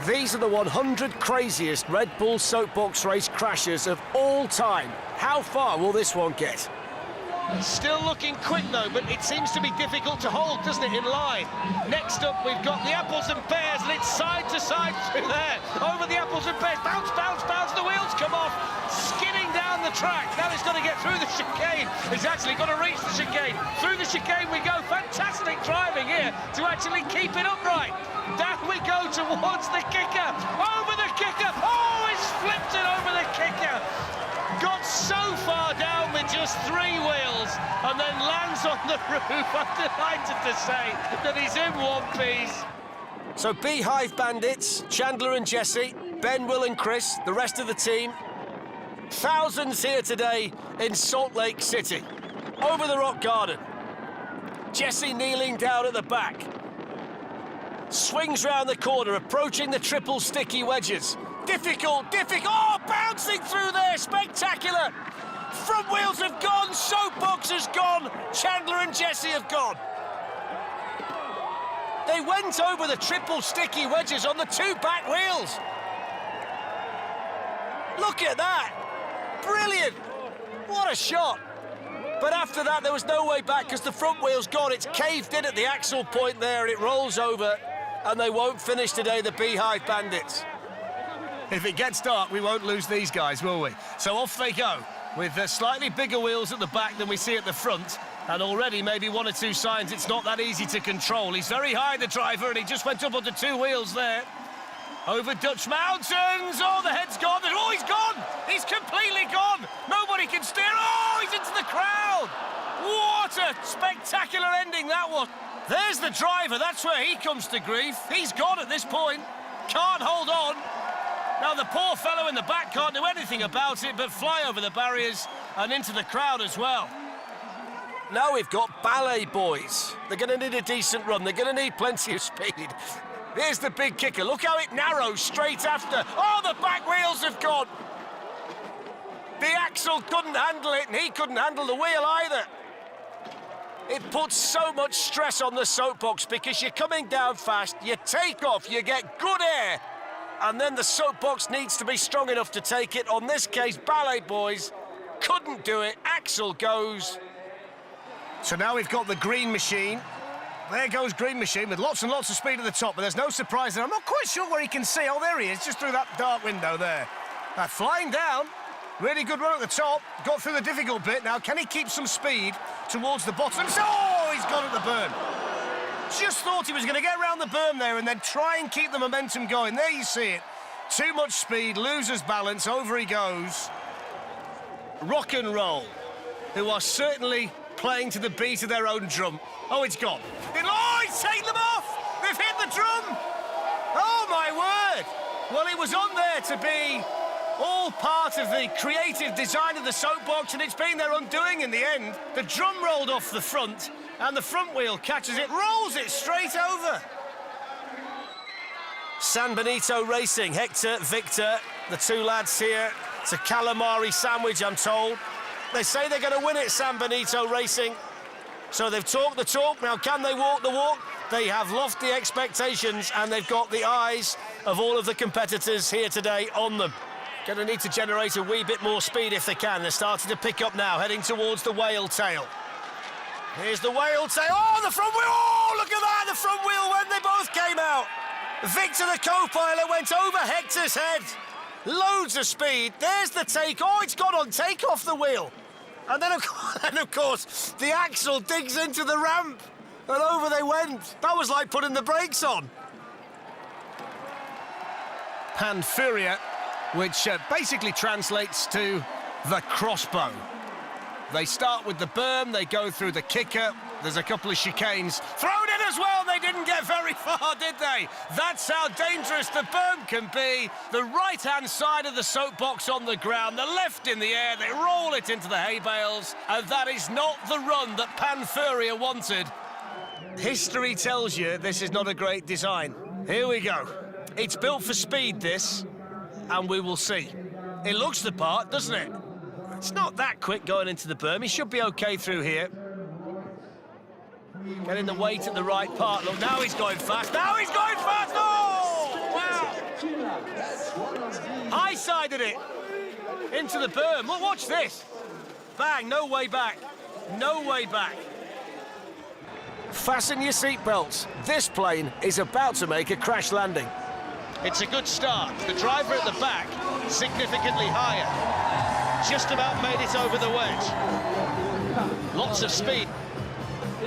These are the 100 craziest Red Bull Soapbox race crashes of all time. How far will this one get? Still looking quick though, but it seems to be difficult to hold, doesn't it, in line? Next up, we've got the apples and pears, and it's side to side through there. Over the apples and pears, bounce, bounce, bounce, the wheels come off, skidding down the track. Now he's got to get through the chicane. He's actually got to reach the chicane. Through the chicane we go. Fantastic driving here to actually keep it upright. Down we go towards the kicker. Over the kicker. Oh, he's flipped it over the kicker. Got so far down with just 3 wheels and then lands on the roof. I'm delighted to say that he's in one piece. So Beehive Bandits, Chandler and Jesse, Ben, Will and Chris, the rest of the team. Thousands here today in Salt Lake City. Over the rock garden. Jesse kneeling down at the back. Swings round the corner, approaching the triple sticky wedges. Difficult, oh, bouncing through there, spectacular. Front wheels have gone, Soapbox has gone, Chandler and Jesse have gone. They went over the triple sticky wedges on the 2 back wheels. Look at that, brilliant, what a shot. But after that, there was no way back because the front wheel's gone. It's caved in at the axle point there and it rolls over, and they won't finish today, the Beehive Bandits. If it gets dark, we won't lose these guys, will we? So off they go, with slightly bigger wheels at the back than we see at the front, and already maybe 1 or 2 signs it's not that easy to control. He's very high, the driver, and he just went up onto 2 wheels there. Over Dutch Mountains, oh, the head's gone. Oh, he's gone! He's completely gone! Nobody can steer. Oh, he's into the crowd! What a spectacular ending that was. There's the driver, that's where he comes to grief. He's gone at this point, can't hold on. Now, the poor fellow in the back can't do anything about it but fly over the barriers and into the crowd as well. Now we've got Ballet Boys. They're going to need a decent run. They're going to need plenty of speed. Here's the big kicker. Look how it narrows straight after. Oh, the back wheels have gone. The axle couldn't handle it, and he couldn't handle the wheel either. It puts so much stress on the Soapbox because you're coming down fast, you take off, you get good air, and then the Soapbox needs to be strong enough to take it. On this case, Ballet Boys couldn't do it. Axle goes. So now we've got the green machine. There goes Green Machine with lots and lots of speed at the top, but there's no surprise there. I'm not quite sure where he can see. Oh, there he is, just through that dark window there. Flying down. Really good run at the top. Got through the difficult bit. Now, can he keep some speed towards the bottom? Oh, he's gone at the berm. Just thought he was going to get around the berm there and then try and keep the momentum going. There you see it. Too much speed, loses balance, over he goes. Rock and Roll, who are certainly playing to the beat of their own drum. Oh, it's gone. Oh, he's taken them off! They've hit the drum! Oh, my word! Well, it was on there to be all part of the creative design of the Soapbox, and it's been their undoing in the end. The drum rolled off the front, and the front wheel catches it, rolls it straight over. San Benito Racing, Hector, Victor, the 2 lads here. It's a calamari sandwich, I'm told. They say they're going to win it, San Benito Racing. So they've talked the talk, now can they walk the walk? They have lofty expectations, and they've got the eyes of all of the competitors here today on them. Going to need to generate a wee bit more speed if they can. They're starting to pick up now, heading towards the Whale Tail. Here's the Whale Tail. Oh, the front wheel! Oh, look at that, the front wheel when they both came out. Victor, the co-pilot, went over Hector's head. Loads of speed. There's the take. Oh, it's gone on take off the wheel. And then, of course, the axle digs into the ramp. And over they went. That was like putting the brakes on. Panfuria, which basically translates to the crossbow. They start with the berm, they go through the kicker. There's a couple of chicanes thrown in as well. They didn't get very far, did they? That's how dangerous the berm can be. The right-hand side of the Soapbox on the ground, the left in the air. They roll it into the hay bales, and that is not the run that Panfuria wanted. History tells you this is not a great design. Here we go. It's built for speed, this, and we will see. It looks the part, doesn't it? It's not that quick going into the berm. He should be OK through here. Getting the weight at the right part. Look, now he's going fast. Now he's going fast! Oh, wow! High-sided it into the berm. Well, watch this. Bang, no way back. No way back. Fasten your seatbelts. This plane is about to make a crash landing. It's a good start. The driver at the back, significantly higher. Just about made it over the wedge. Lots of speed.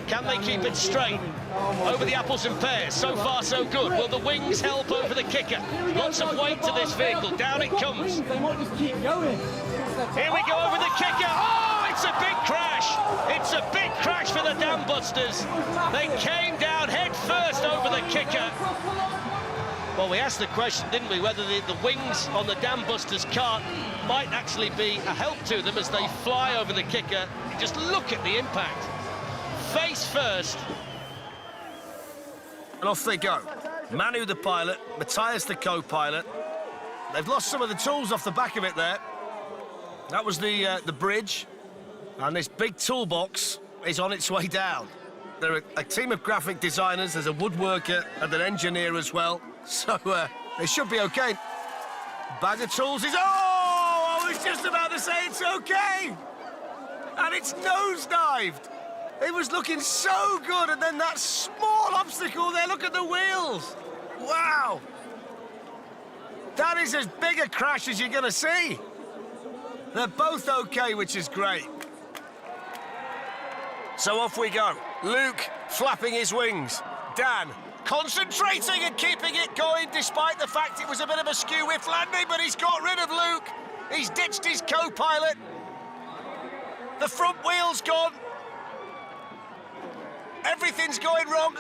Can they keep it straight? Over the apples and pears. So far, so good. Will the wings help over the kicker? Lots of weight to this vehicle. Down it comes. They might just keep going. Here we go over the kicker. Oh, it's a big crash. It's a big crash for the Dam Busters. They came down head first over the kicker. Well, we asked the question, didn't we, whether the wings on the Dam Busters cart might actually be a help to them as they fly over the kicker. Just look at the impact. Face first. And off they go. Manu the pilot, Matthias the co-pilot. They've lost some of the tools off the back of it there. That was the bridge. And this big toolbox is on its way down. They're a team of graphic designers, there's a woodworker and an engineer as well. So they should be okay. Bag of tools is... Oh! I was just about to say it's okay! And it's nosedived. It was looking so good, and then that small obstacle there, look at the wheels. Wow. That is as big a crash as you're going to see. They're both okay, which is great. So off we go. Luke flapping his wings. Dan concentrating and keeping it going despite the fact it was a bit of a skew-whiff landing, but he's got rid of Luke. He's ditched his co-pilot. The front wheel's gone. Everything's going wrong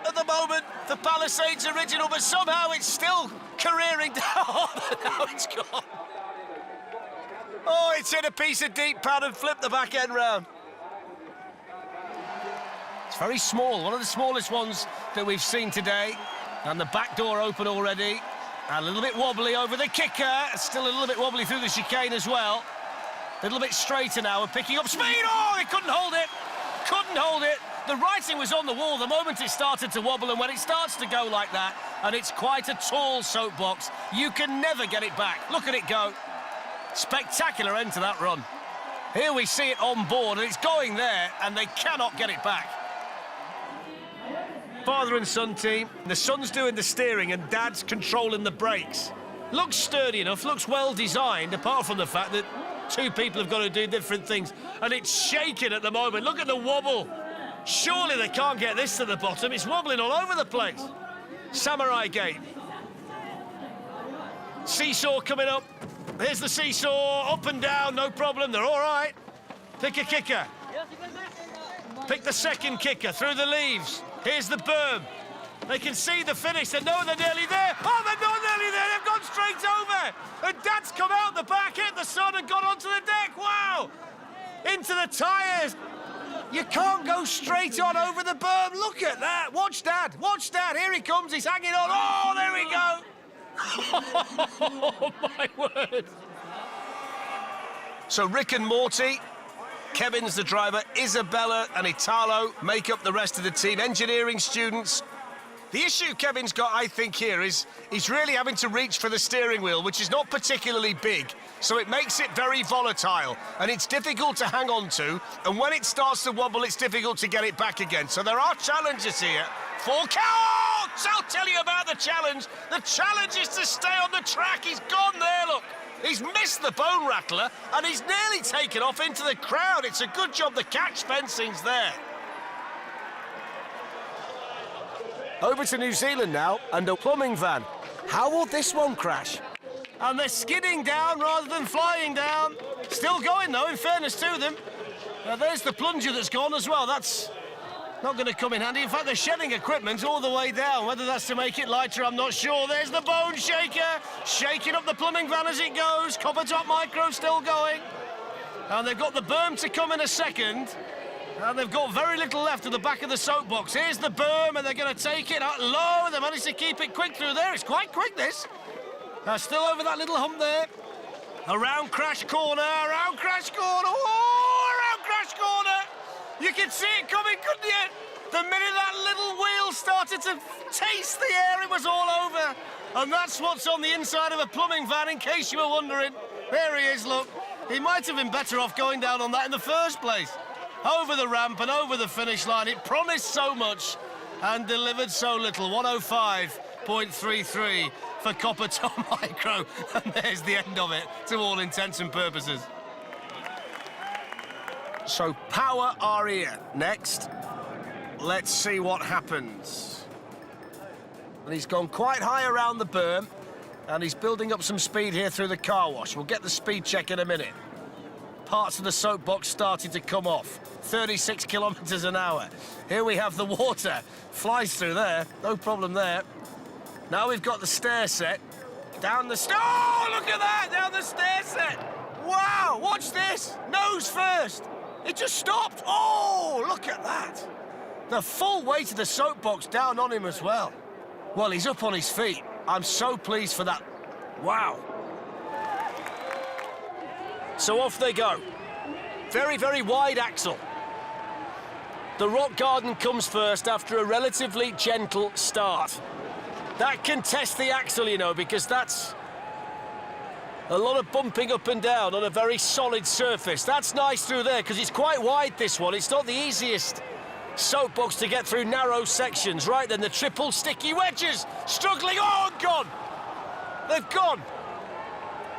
at the moment for Palisades Original, but somehow it's still careering down. Now it's gone. Oh, it's hit a piece of deep pad and flipped the back end round. It's very small, one of the smallest ones that we've seen today. And the back door open already. And a little bit wobbly over the kicker. Still a little bit wobbly through the chicane as well. A little bit straighter now, we're picking up speed. Oh, they couldn't hold it. Couldn't hold it. The writing was on the wall the moment it started to wobble, and when it starts to go like that, and it's quite a tall soapbox, you can never get it back. Look at it go. Spectacular end to that run. Here we see it on board, and it's going there, and they cannot get it back. Father and son team. The son's doing the steering, and dad's controlling the brakes. Looks sturdy enough, looks well designed, apart from the fact that two people have got to do different things, and it's shaking at the moment. Look at the wobble. Surely they can't get this to the bottom. It's wobbling all over the place. Samurai Gate. Seesaw coming up. Here's the seesaw, up and down, no problem. They're all right. Pick a kicker. Pick the second kicker through the leaves. Here's the berm. They can see the finish. They know they're nearly there. Oh, they're not nearly there. They've gone straight over. And Dad's come out the back, hit the sun, and gone onto the deck. Wow! Into the tyres. You can't go straight on over the berm. Look at that. Watch Dad. Watch Dad. Here he comes. He's hanging on. Oh, there we go. Oh, my word. So Rick and Morty, Kevin's the driver, Isabella and Italo make up the rest of the team. Engineering students. The issue Kevin's got, I think, here is he's really having to reach for the steering wheel, which is not particularly big, so it makes it very volatile, and it's difficult to hang on to, and when it starts to wobble, it's difficult to get it back again. So there are challenges here for Coach! I'll tell you about the challenge. The challenge is to stay on the track. He's gone there, look. He's missed the bone rattler, and he's nearly taken off into the crowd. It's a good job the catch fencing's there. Over to New Zealand now, and a plumbing van. How will this one crash? And they're skidding down rather than flying down. Still going, though, in fairness to them. There's the plunger that's gone as well. That's not going to come in handy. In fact, they're shedding equipment all the way down. Whether that's to make it lighter, I'm not sure. There's the bone shaker, shaking up the plumbing van as it goes. Copper Top Micro still going. And they've got the berm to come in a second. And they've got very little left at the back of the soapbox. Here's the berm, and they're going to take it out low. They managed to keep it quick through there. It's quite quick, this. Still over that little hump there. Around crash corner, around crash corner. Oh, around crash corner. You can see it coming, couldn't you? The minute that little wheel started to taste the air, it was all over. And that's what's on the inside of a plumbing van, in case you were wondering. There he is, look. He might have been better off going down on that in the first place. Over the ramp and over the finish line. It promised so much and delivered so little. 105.33 for Coppertone Micro. And there's the end of it, to all intents and purposes. So Power Aria next. Let's see what happens. And he's gone quite high around the berm, and he's building up some speed here through the car wash. We'll get the speed check in a minute. Parts of the soapbox starting to come off. 36 kilometres an hour. Here we have the water. Flies through there, no problem there. Now we've got the stair set. Down the stair. Oh, look at that! Down the stair set. Wow, watch this. Nose first. It just stopped. Oh, look at that. The full weight of the soapbox down on him as well. Well, he's up on his feet. I'm so pleased for that. Wow. So off they go. Very, very wide axle. The Rock Garden comes first after a relatively gentle start. That can test the axle, you know, because that's a lot of bumping up and down on a very solid surface. That's nice through there, because it's quite wide, this one. It's not the easiest soapbox to get through narrow sections. Right then, the triple sticky wedges. Struggling. Oh, gone. They've gone.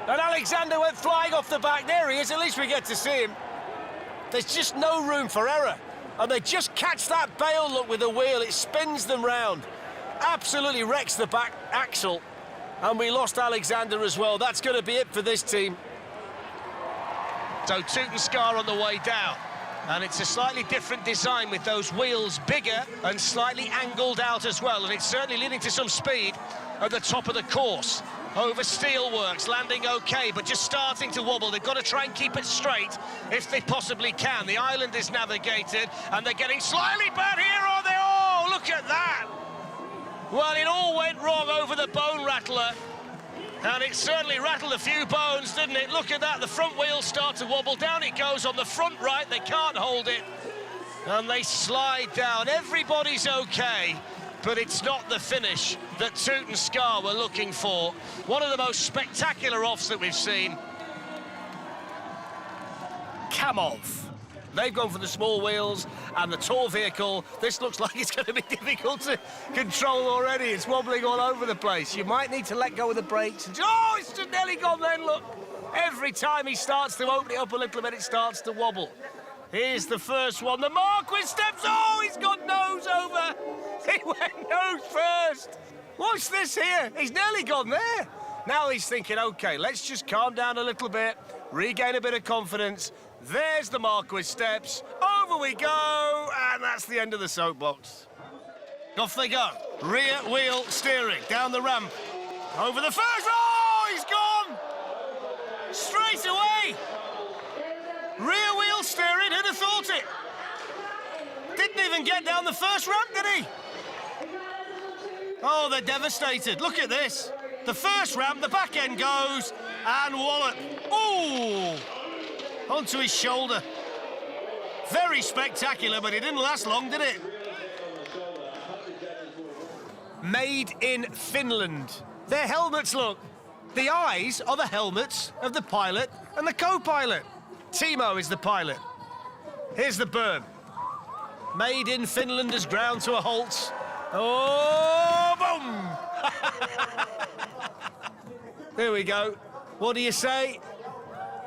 And Alexander went flying off the back. There he is. At least we get to see him. There's just no room for error. And they just catch that bail, look, with the wheel. It spins them round. Absolutely wrecks the back axle. And we lost Alexander as well. That's going to be it for this team. So Tooten Scar on the way down. And it's a slightly different design with those wheels bigger and slightly angled out as well. And it's certainly leading to some speed at the top of the course. Over Steelworks, landing okay, but just starting to wobble. They've got to try and keep it straight if they possibly can. The island is navigated, and they're getting slightly bad here, are they? Oh, look at that! Well, it all went wrong over the bone rattler. And it certainly rattled a few bones, didn't it? Look at that, the front wheels start to wobble. Down it goes on the front right, they can't hold it. And they slide down. Everybody's okay, but it's not the finish that Tooten Scar were looking for. One of the most spectacular offs that we've seen. Kamov. They've gone for the small wheels and the tall vehicle. This looks like it's going to be difficult to control already. It's wobbling all over the place. You might need to let go of the brakes. And oh, it's just nearly gone then, look. Every time he starts to open it up a little bit, it starts to wobble. Here's the first one. The Marquis steps. Oh, he's got nose over. He went nose first. Watch this here. He's nearly gone there. Now he's thinking, OK, let's just calm down a little bit, regain a bit of confidence. There's the Marquis steps. Over we go. And that's the end of the soapbox. Off they go. Rear wheel steering down the ramp. Over the first. Oh, he's gone. Straight away. Rear wheel steering. Who'd have thought it? Didn't even get down the first ramp, did he? Oh, they're devastated. Look at this. The first ramp, the back end goes, and wallop. Ooh! Onto his shoulder. Very spectacular, but it didn't last long, did it? Made in Finland. Their helmets, look. The eyes are the helmets of the pilot and the co-pilot. Timo is the pilot. Here's the berm. Made in Finland has ground to a halt. Oh, boom! There we go. What do you say?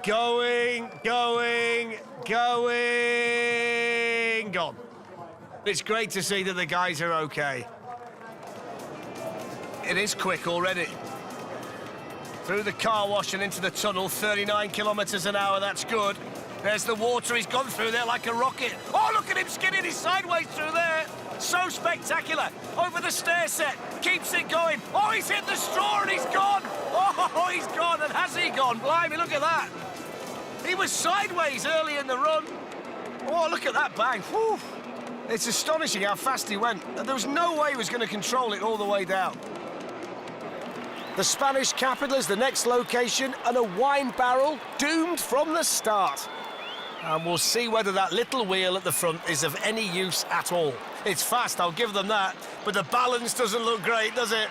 Going, going, going, gone. It's great to see that the guys are okay. It is quick already. Through the car wash and into the tunnel, 39 kilometres an hour, that's good. There's the water, he's gone through there like a rocket. Oh, look at him skidding, he's sideways through there. So spectacular. Over the stair set, keeps it going. Oh, he's hit the straw and he's gone. Oh, he's gone, and has he gone? Blimey, look at that. He was sideways early in the run. Oh, look at that bang. Whew. It's astonishing how fast he went. There was no way he was going to control it all the way down. The Spanish capital is the next location, and a wine barrel doomed from the start. And we'll see whether that little wheel at the front is of any use at all. It's fast, I'll give them that. But the balance doesn't look great, does it?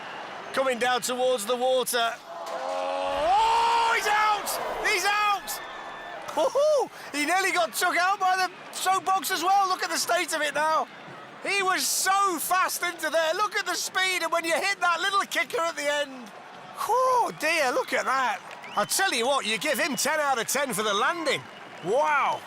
Coming down towards the water. Oh, he's out! He's out! Oh, he nearly got took out by the soapbox as well. Look at the state of it now. He was so fast into there. Look at the speed, and when you hit that little kicker at the end. Oh, dear, look at that. I'll tell you what, you give him 10 out of 10 for the landing. Wow.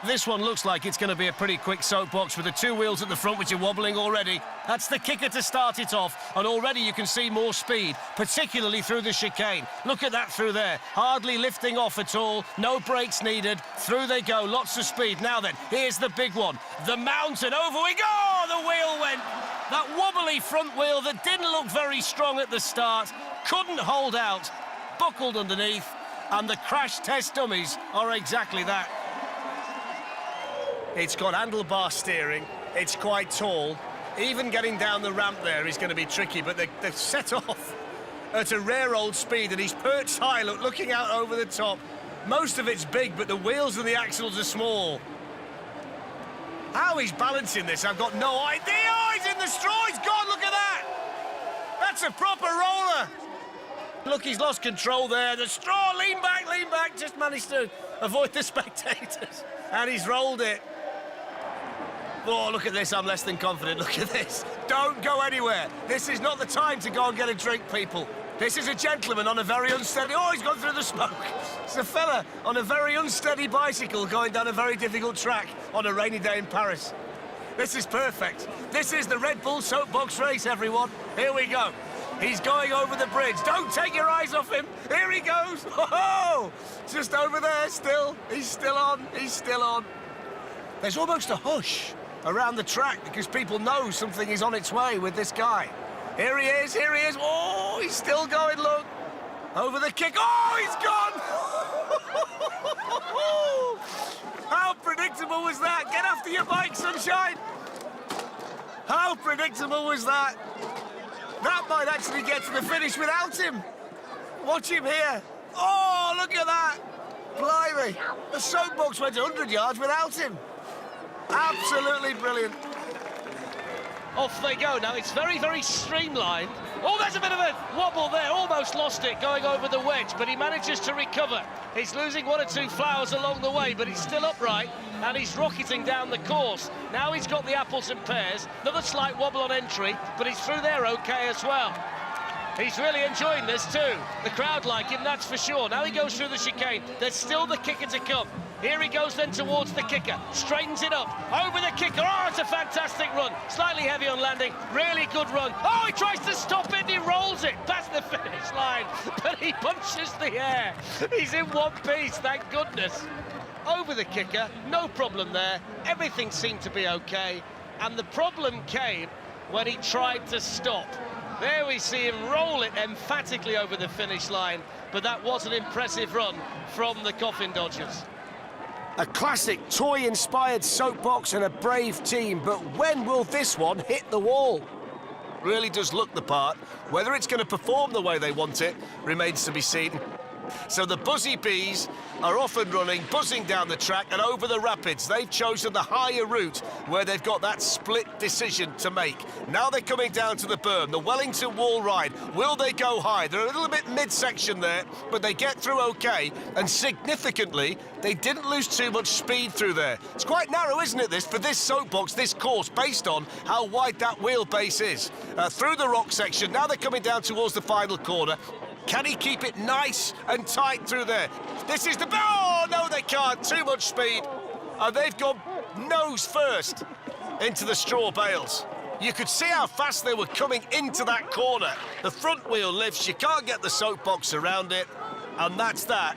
This one looks like it's going to be a pretty quick soapbox with the two wheels at the front, which are wobbling already. That's the kicker to start it off, and already you can see more speed, particularly through the chicane. Look at that through there, hardly lifting off at all, no brakes needed. Through they go, lots of speed. Now then, here's the big one, the mountain. Over we go! The wheel went. That wobbly front wheel that didn't look very strong at the start, couldn't hold out, buckled underneath, and the crash test dummies are exactly that. It's got handlebar steering, it's quite tall. Even getting down the ramp there is going to be tricky, but they've set off at a rare old speed, and he's perched high, looking out over the top. Most of it's big, but the wheels and the axles are small. How he's balancing this, I've got no idea. Oh, he's in the straw, he's gone, look at that! That's a proper roller. Look, he's lost control there. The straw, lean back, just managed to avoid the spectators. And he's rolled it. Oh, look at this, I'm less than confident. Look at this. Don't go anywhere. This is not the time to go and get a drink, people. This is a gentleman on a very unsteady... Oh, he's gone through the smoke. It's a fella on a very unsteady bicycle going down a very difficult track on a rainy day in Paris. This is perfect. This is the Red Bull soapbox race, everyone. Here we go. He's going over the bridge. Don't take your eyes off him. Here he goes. Oh, just over there still. He's still on. He's still on. There's almost a hush around the track because people know something is on its way with this guy. Here he is, here he is. Oh, he's still going, look. Over the kick. Oh, he's gone. How predictable was that? Get after your bike, sunshine. How predictable was that? That might actually get to the finish without him. Watch him here. Oh, look at that. Blimey. The soapbox went 100 yards without him. Absolutely brilliant. Off they go. Now, it's very, very streamlined. Oh, there's a bit of a wobble there. Almost lost it going over the wedge, but he manages to recover. He's losing one or two flowers along the way, but he's still upright, and he's rocketing down the course. Now he's got the apples and pears. Another slight wobble on entry, but he's through there okay as well. He's really enjoying this too. The crowd like him, that's for sure. Now he goes through the chicane. There's still the kicker to come. Here he goes then towards the kicker. Straightens it up. Over the kicker. Oh, it's a fantastic run. Slightly heavy on landing. Really good run. Oh, he tries to stop it and he rolls it past the finish line. But he punches the air. He's in one piece, thank goodness. Over the kicker. No problem there. Everything seemed to be okay. And the problem came when he tried to stop. There we see him roll it emphatically over the finish line, but that was an impressive run from the Coffin Dodgers. A classic toy-inspired soapbox and a brave team, but when will this one hit the wall? Really does look the part. Whether it's going to perform the way they want it remains to be seen. So the Buzzy Bees are off and running, buzzing down the track and over the rapids. They've chosen the higher route where they've got that split decision to make. Now they're coming down to the berm, the Wellington Wall Ride. Will they go high? They're a little bit mid-section there, but they get through okay. And significantly, they didn't lose too much speed through there. It's quite narrow, isn't it, this, for this soapbox, this course, based on how wide that wheelbase is. Through the rock section, now they're coming down towards the final corner. Can he keep it nice and tight through there? This is the... Oh, no, they can't. Too much speed. And they've gone nose first into the straw bales. You could see how fast they were coming into that corner. The front wheel lifts. You can't get the soapbox around it. And that's that.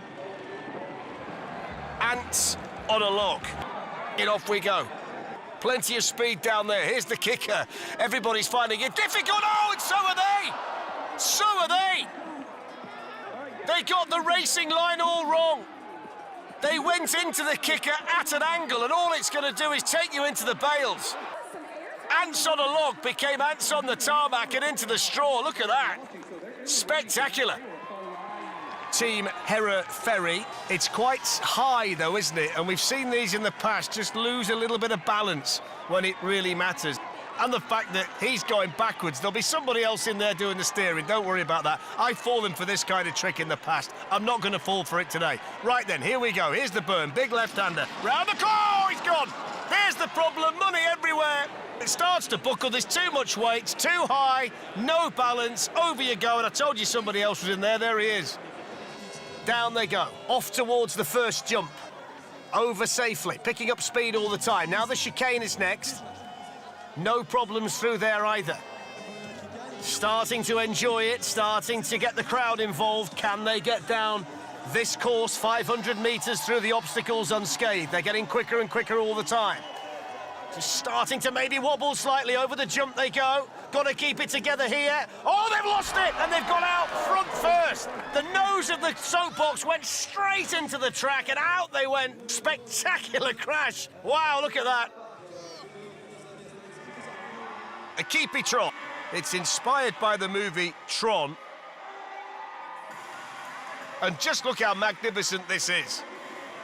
Ants on a log. And off we go. Plenty of speed down there. Here's the kicker. Everybody's finding it difficult. Oh, and so are they. So are they. They got the racing line all wrong. They went into the kicker at an angle, and all it's going to do is take you into the bales. Ants on a log became ants on the tarmac and into the straw. Look at that. Spectacular. Team Hera Ferry. It's quite high, though, isn't it? And we've seen these in the past just lose a little bit of balance when it really matters. And the fact that he's going backwards, there'll be somebody else in there doing the steering. Don't worry about that. I've fallen for this kind of trick in the past. I'm not going to fall for it today. Right then, here we go. Here's the burn. Big left-hander. Round the corner. He's gone. Here's the problem. Money everywhere. It starts to buckle. There's too much weight. It's too high. No balance. Over you go. And I told you somebody else was in there. There he is. Down they go. Off towards the first jump. Over safely. Picking up speed all the time. Now the chicane is next. No problems through there either. Starting to enjoy it, starting to get the crowd involved. Can they get down this course 500 metres through the obstacles unscathed? They're getting quicker and quicker all the time. Just starting to maybe wobble slightly. Over the jump they go. Got to keep it together here. Oh, they've lost it, and they've gone out front first. The nose of the soapbox went straight into the track, and out they went. Spectacular crash. Wow, look at that. A Keepy Tron. It's inspired by the movie Tron. And just look how magnificent this is.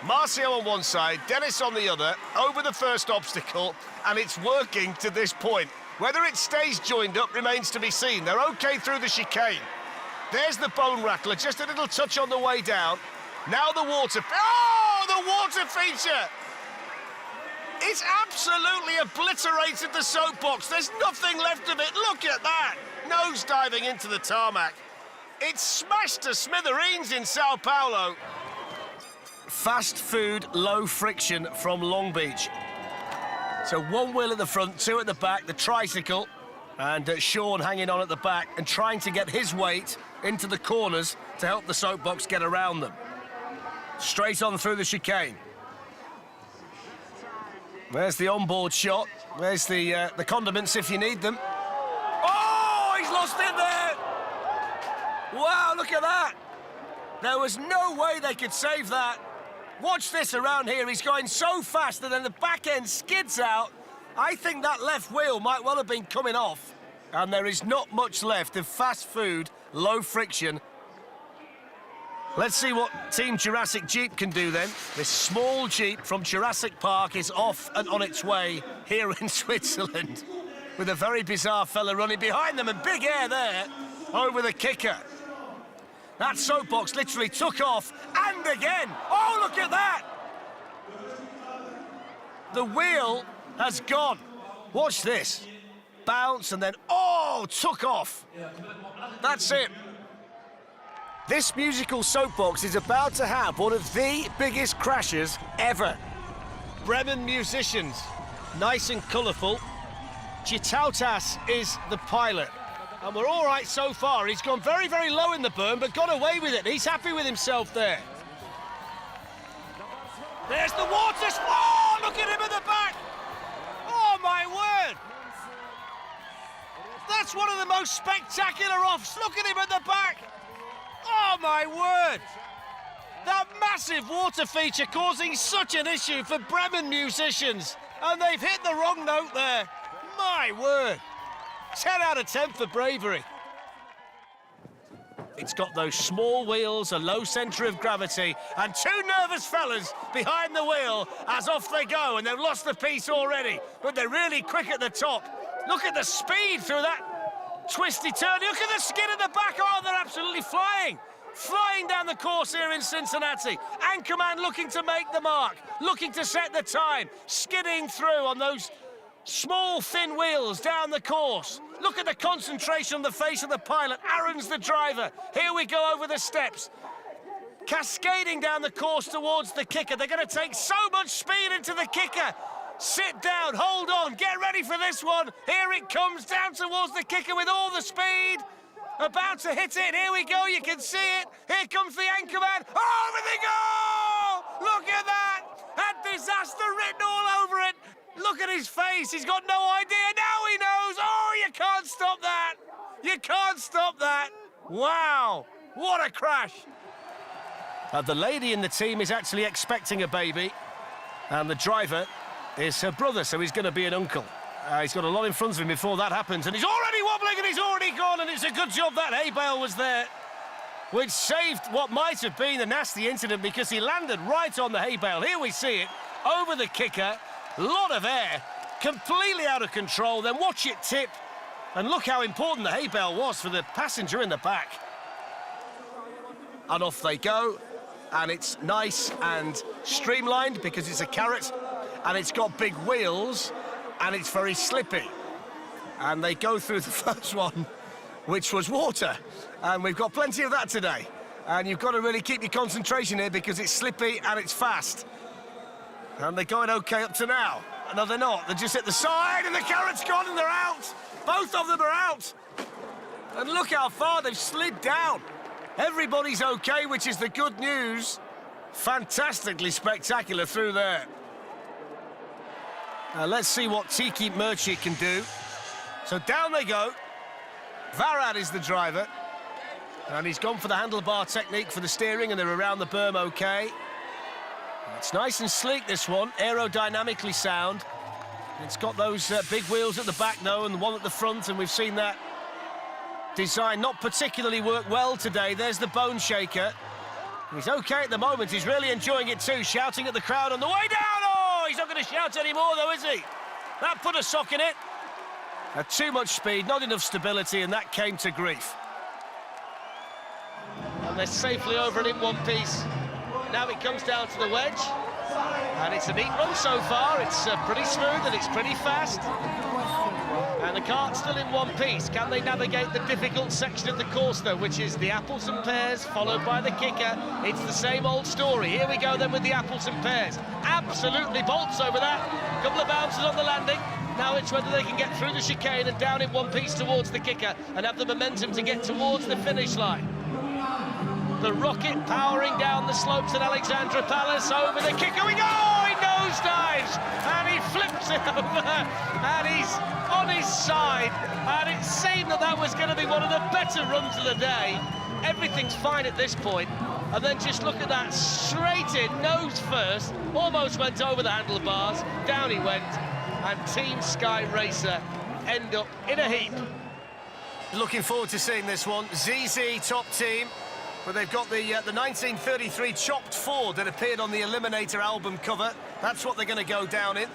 Marcio on one side, Dennis on the other, over the first obstacle, and it's working to this point. Whether it stays joined up remains to be seen. They're okay through the chicane. There's the bone rattler, just a little touch on the way down. Now the water... Oh, the water feature! It's absolutely obliterated the soapbox. There's nothing left of it. Look at that. Nose diving into the tarmac. It's smashed to smithereens in Sao Paulo. Fast food, low friction from Long Beach. So one wheel at the front, two at the back, the tricycle, and Sean hanging on at the back and trying to get his weight into the corners to help the soapbox get around them. Straight on through the chicane. There's the onboard shot. There's the condiments if you need them. Oh, he's lost it there! Wow, look at that! There was no way they could save that. Watch this around here. He's going so fast and then the back end skids out. I think that left wheel might well have been coming off. And there is not much left of fast food, low friction. Let's see what Team Jurassic Jeep can do then. This small Jeep from Jurassic Park is off and on its way here in Switzerland with a very bizarre fella running behind them and big air there over the kicker. That soapbox literally took off and again. Oh, look at that! The wheel has gone. Watch this. Bounce and then, oh, took off. That's it. This musical soapbox is about to have one of the biggest crashes ever. Bremen musicians, nice and colourful. Gitautas is the pilot. And we're all right so far. He's gone very, very low in the burn, but got away with it. He's happy with himself there. There's the water. Oh, look at him at the back. Oh, my word. That's one of the most spectacular offs. Look at him at the back. Oh, my word! That massive water feature causing such an issue for Bremen musicians. And they've hit the wrong note there. My word. 10 out of 10 for bravery. It's got those small wheels, a low centre of gravity, and two nervous fellas behind the wheel as off they go, and they've lost the piece already. But they're really quick at the top. Look at the speed through that twisty turn. Look at the skid at the back. Oh, they're absolutely flying. Flying down the course here in Cincinnati. Anchorman looking to make the mark, looking to set the time, skidding through on those small, thin wheels down the course. Look at the concentration on the face of the pilot. Aaron's the driver. Here we go over the steps. Cascading down the course towards the kicker. They're going to take so much speed into the kicker. Sit down, hold on, get ready for this one. Here it comes down towards the kicker with all the speed. About to hit it, here we go, you can see it. Here comes the Anchorman. Over they go! Look at that! Had disaster written all over it. Look at his face, he's got no idea. Now he knows. Oh, you can't stop that. You can't stop that. Wow, what a crash. The lady in the team is actually expecting a baby. And the driver is her brother, so he's going to be an uncle. He's got a lot in front of him before that happens, and he's already wobbling and he's already gone, and it's a good job that hay bale was there. which saved what might have been a nasty incident because he landed right on the hay bale. Here we see it, over the kicker, lot of air, completely out of control, then watch it tip, and look how important the hay bale was for the passenger in the back. And off they go, and it's nice and streamlined because it's a carrot, and it's got big wheels, and it's very slippy. And they go through the first one, which was water. And we've got plenty of that today. And you've got to really keep your concentration here because it's slippy and it's fast. And they're going okay up to now. No, they're not. They're just at the side and the carrot's gone and they're out. Both of them are out. And look how far they've slid down. Everybody's okay, which is the good news. Fantastically spectacular through there. Let's see what Tiki Murchie can do. So down they go. Varad is the driver. And he's gone for the handlebar technique for the steering, and they're around the berm okay. It's nice and sleek, this one, aerodynamically sound. It's got those big wheels at the back, though, and the one at the front, and we've seen that design not particularly work well today. There's the bone shaker. He's okay at the moment. He's really enjoying it, too, shouting at the crowd on the way down. Oh, he's not going to shout anymore, though, is he? That put a sock in it. Too much speed, not enough stability, and that came to grief. And they're safely over it in one piece. Now it comes down to the wedge, and it's a neat run so far. It's pretty smooth and it's pretty fast. And the cart's still in one piece. Can they navigate the difficult section of the course, though, which is the apples and pears, followed by the kicker? It's the same old story. Here we go then with the apples and pears. Absolutely bolts over that. Couple of bounces on the landing. Now it's whether they can get through the chicane and down in one piece towards the kicker and have the momentum to get towards the finish line. The rocket powering down the slopes at Alexandra Palace over the kicker. We go! He nosedives and he flips it over and he's on his side. And it seemed that that was going to be one of the better runs of the day. Everything's fine at this point. And then just look at that, straight in, nose first, almost went over the handlebars, down he went, and Team Sky Racer end up in a heap. Looking forward to seeing this one. ZZ top team. But they've got the 1933 chopped Ford that appeared on the Eliminator album cover. That's what they're going to go down in.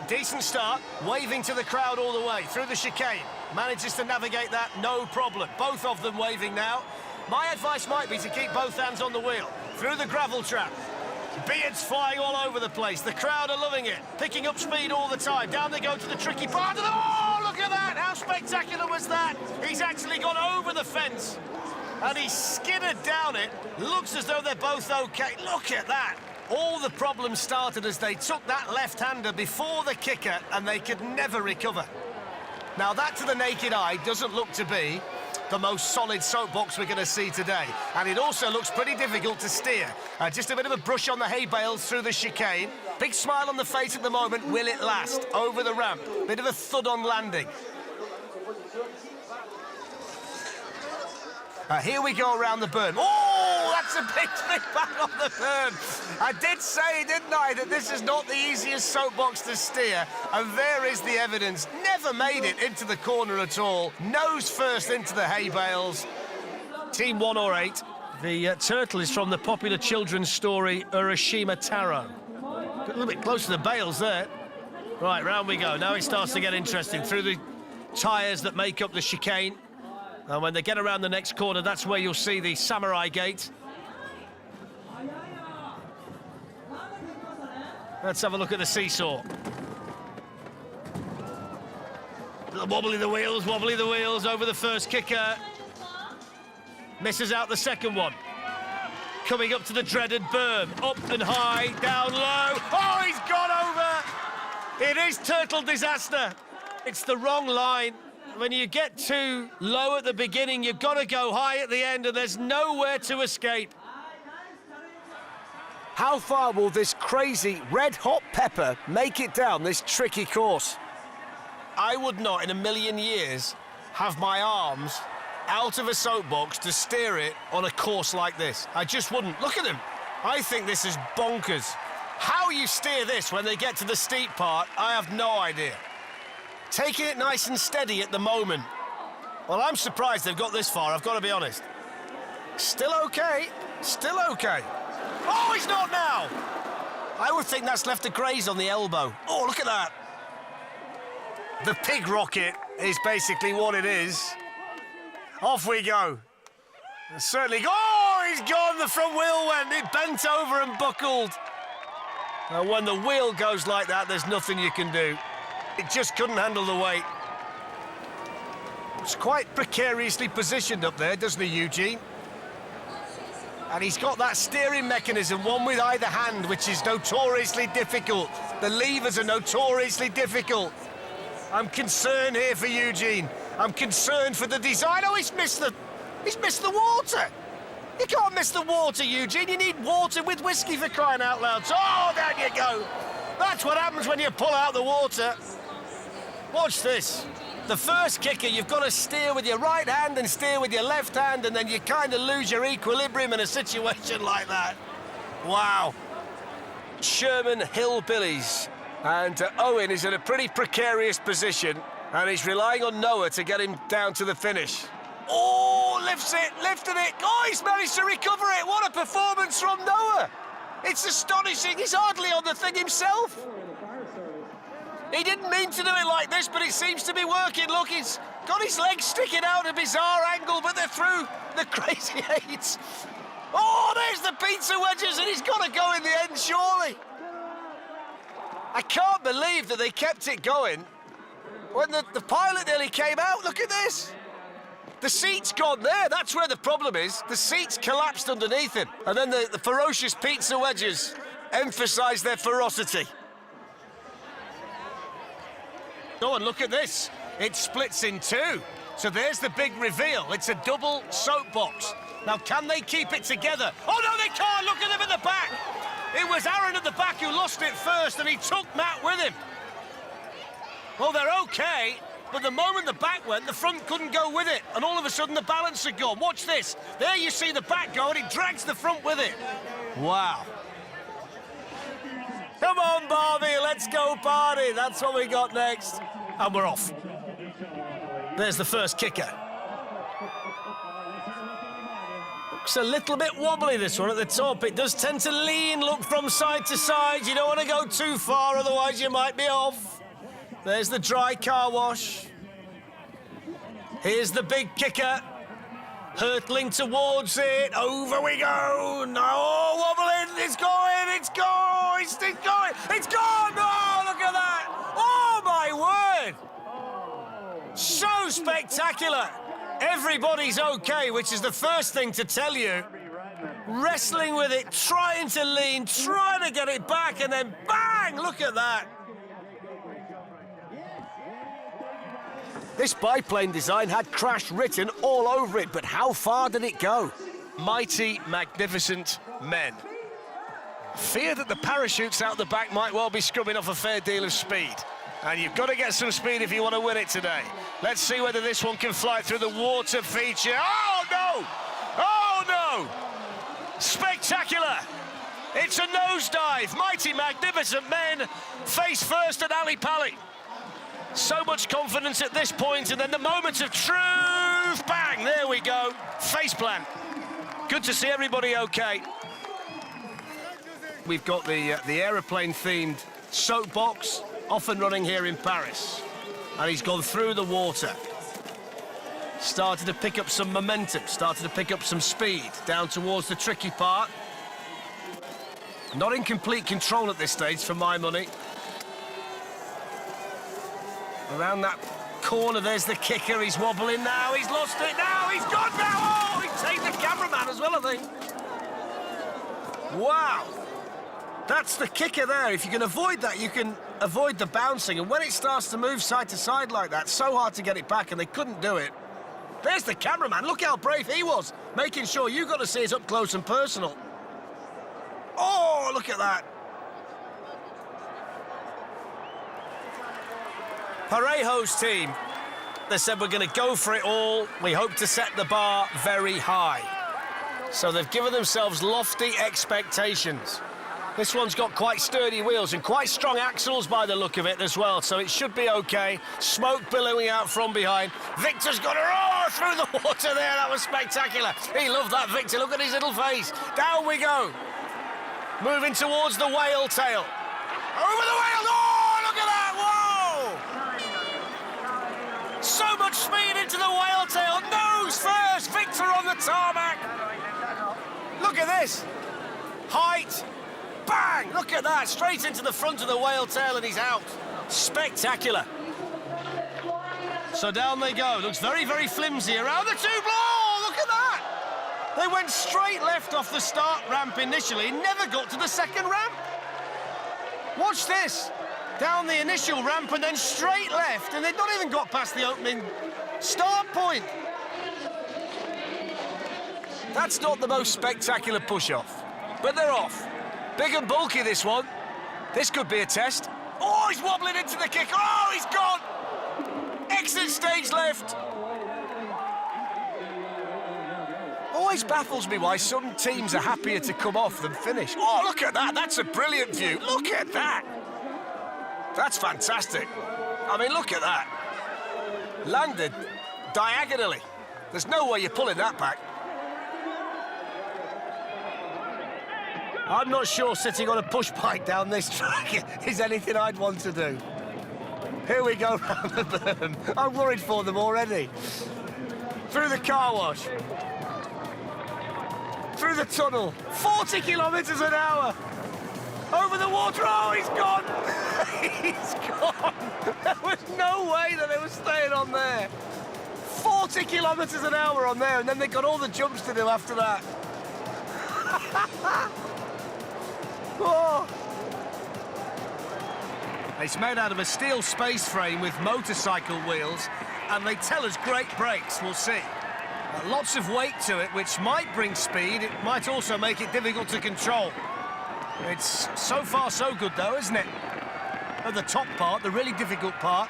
Decent start, waving to the crowd all the way through the chicane. Manages to navigate that, no problem. Both of them waving now. My advice might be to keep both hands on the wheel. Through the gravel trap. Beards flying all over the place. The crowd are loving it. Picking up speed all the time. Down they go to the tricky part of the... Oh, look at that! How spectacular was that? He's actually gone over the fence. And he skidded down it. Looks as though they're both okay. Look at that. All the problems started as they took that left-hander before the kicker and they could never recover. Now, that to the naked eye doesn't look to be the most solid soapbox we're going to see today. And it also looks pretty difficult to steer. Just a bit of a brush on the hay bales through the chicane. Big smile on the face at the moment. Will it last? Over the ramp. Bit of a thud on landing. Here we go around the berm. Oh, that's a big bang on the berm. I did say, didn't I, that this is not the easiest soapbox to steer. And there is the evidence. Never made it into the corner at all. Nose first into the hay bales. Team 1 or 8. The turtle is from the popular children's story Urashima Taro. Got a little bit close to the bales there. Right, round we go. Now it starts to get interesting. Through the tyres that make up the chicane. And when they get around the next corner, that's where you'll see the Samurai Gate. Let's have a look at the seesaw. Wobbly the wheels over the first kicker. Misses out the second one. Coming up to the dreaded berm. Up and high, down low. Oh, he's gone over! It is turtle disaster. It's the wrong line. When you get too low at the beginning, you've got to go high at the end, and there's nowhere to escape. How far will this crazy red-hot pepper make it down this tricky course? I would not, in a million years, have my arms out of a soapbox to steer it on a course like this. I just wouldn't. Look at him. I think this is bonkers. How you steer this when they get to the steep part, I have no idea. Taking it nice and steady at the moment. Well, I'm surprised they've got this far, I've got to be honest. Still okay. Still okay. Oh, he's not now! I would think that's left a graze on the elbow. Oh, look at that. The pig rocket is basically what it is. Off we go. And certainly... Oh, he's gone. The front wheel went. It bent over and buckled. And when the wheel goes like that, there's nothing you can do. It just couldn't handle the weight. It's quite precariously positioned up there, doesn't he, Eugene? And he's got that steering mechanism, one with either hand, which is notoriously difficult. The levers are notoriously difficult. I'm concerned here for Eugene. I'm concerned for the design. Oh, he's missed the water. You can't miss the water, Eugene. You need water with whiskey, for crying out loud. Oh, down you go. That's what happens when you pull out the water. Watch this. The first kicker, you've got to steer with your right hand and steer with your left hand, and then you kind of lose your equilibrium in a situation like that. Wow. Sherman Hillbillies. And Owen is in a pretty precarious position, and he's relying on Noah to get him down to the finish. Oh, lifted it. Oh, he's managed to recover it. What a performance from Noah. It's astonishing. He's hardly on the thing himself. He didn't mean to do it like this, but it seems to be working. Look, he's got his legs sticking out at a bizarre angle, but they're through the crazy eights. Oh, there's the pizza wedges, and he's got to go in the end, surely. I can't believe that they kept it going when the pilot nearly came out. Look at this. The seat's gone there. That's where the problem is. The seat's collapsed underneath him. And then the ferocious pizza wedges emphasise their ferocity. Oh, and look at this. It splits in two. So there's the big reveal. It's a double soapbox. Now, can they keep it together? Oh, no, they can't. Look at them at the back. It was Aaron at the back who lost it first, and he took Matt with him. Well, they're okay, but the moment the back went, the front couldn't go with it, and all of a sudden the balance had gone. Watch this. There you see the back go, and it drags the front with it. Wow. Come on, Barbie, let's go party. That's what we got next. And we're off. There's the first kicker. Looks a little bit wobbly, this one, at the top. It does tend to lean, look from side to side. You don't want to go too far, otherwise you might be off. There's the dry car wash. Here's the big kicker. Hurtling towards it. Over we go. No, wobbling. It's going. It's going. It's going. It's gone. Oh, look at that. Oh, my word. So spectacular. Everybody's okay, which is the first thing to tell you. Wrestling with it, trying to lean, trying to get it back, and then bang! Look at that. This biplane design had crash written all over it, but how far did it go? Mighty, magnificent men. Fear that the parachutes out the back might well be scrubbing off a fair deal of speed. And you've got to get some speed if you want to win it today. Let's see whether this one can fly through the water feature. Oh, no! Oh, no! Spectacular! It's a nosedive. Mighty, magnificent men face first at Ali Pali. So much confidence at this point, and then the moment of truth. Bang! There we go. Faceplant. Good to see everybody okay. We've got the aeroplane-themed soapbox, off and running here in Paris. And he's gone through the water. Started to pick up some momentum, started to pick up some speed down towards the tricky part. Not in complete control at this stage, for my money. Around that corner, there's the kicker. He's wobbling now, he's lost it now, he's gone now! Oh, he's taken the cameraman as well, I think. Wow. That's the kicker there. If you can avoid that, you can avoid the bouncing. And when it starts to move side to side like that, so hard to get it back, and they couldn't do it. There's the cameraman. Look how brave he was, making sure you got to see it up close and personal. Oh, look at that. Parejo's team, they said we're going to go for it all. We hope to set the bar very high. So they've given themselves lofty expectations. This one's got quite sturdy wheels and quite strong axles by the look of it as well, so it should be okay. Smoke billowing out from behind. Victor's got a roar through the water there. That was spectacular. He loved that, Victor. Look at his little face. Down we go. Moving towards the whale tail. Over the whale. Oh, look at that. Whoa! So much speed into the whale tail. Nose first. Victor on the tarmac. Look at this. Height. Bang! Look at that, straight into the front of the whale tail and he's out. Spectacular. So down they go. Looks very, very flimsy around the tube. Oh, look at that! They went straight left off the start ramp initially, never got to the second ramp. Watch this. Down the initial ramp and then straight left, and they've not even got past the opening start point. That's not the most spectacular push-off, but they're off. Big and bulky, this one. This could be a test. Oh, he's wobbling into the kick. Oh, he's gone. Exit stage left. Always baffles me why some teams are happier to come off than finish. Oh, look at that. That's a brilliant view. Look at that. That's fantastic. I mean, look at that. Landed diagonally. There's no way you're pulling that back. I'm not sure sitting on a push bike down this track is anything I'd want to do. Here we go round the berm. I'm worried for them already. Through the car wash. Through the tunnel. 40 kilometres an hour. Over the water. Oh, he's gone. He's gone. There was no way that they were staying on there. 40 kilometres an hour on there, and then they got all the jumps to do after that. Oh. It's made out of a steel space frame with motorcycle wheels, and they tell us great brakes. We'll see. Lots of weight to it, which might bring speed. It might also make it difficult to control. It's so far so good, though, isn't it? At the top part, the really difficult part.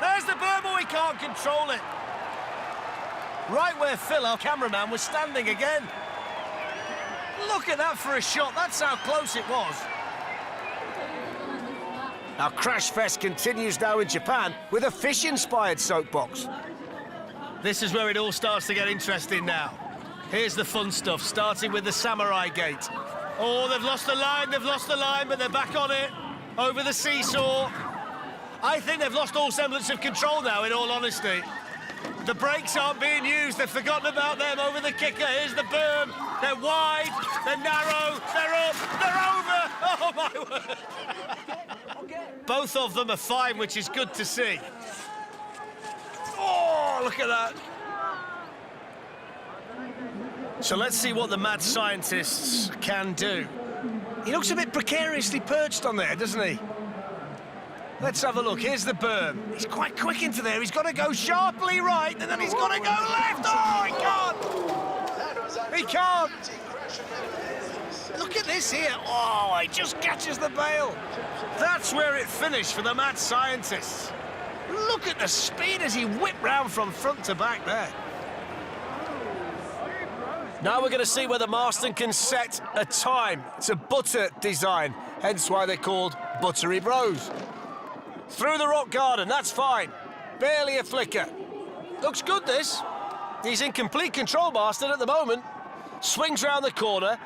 There's the berm, but we can't control it. Right where Phil, our cameraman, was standing again. Look at that for a shot. That's how close it was. Now, Crash Fest continues now in Japan with a fish-inspired soapbox. This is where it all starts to get interesting now. Here's the fun stuff, starting with the Samurai Gate. Oh, they've lost the line, but they're back on it. Over the seesaw. I think they've lost all semblance of control now, in all honesty. The brakes aren't being used. They've forgotten about them over the kicker. Here's the berm. They're wide, they're narrow, they're up, they're over. Oh, my word. Both of them are fine, which is good to see. Oh, look at that. So let's see what the mad scientists can do. He looks a bit precariously perched on there, doesn't he? Let's have a look. Here's the berm. He's quite quick into there. He's got to go sharply right, and then he's got to go left. Oh, he can't. He can't. Look at this here. Oh, he just catches the bail. That's where it finished for the mad scientists. Look at the speed as he whipped round from front to back there. Now we're going to see whether Marston can set a time. It's a butter design, hence why they're called Buttery Bros. Through the rock garden, that's fine. Barely a flicker. Looks good, this. He's in complete control, Marston, at the moment. Swings round the corner.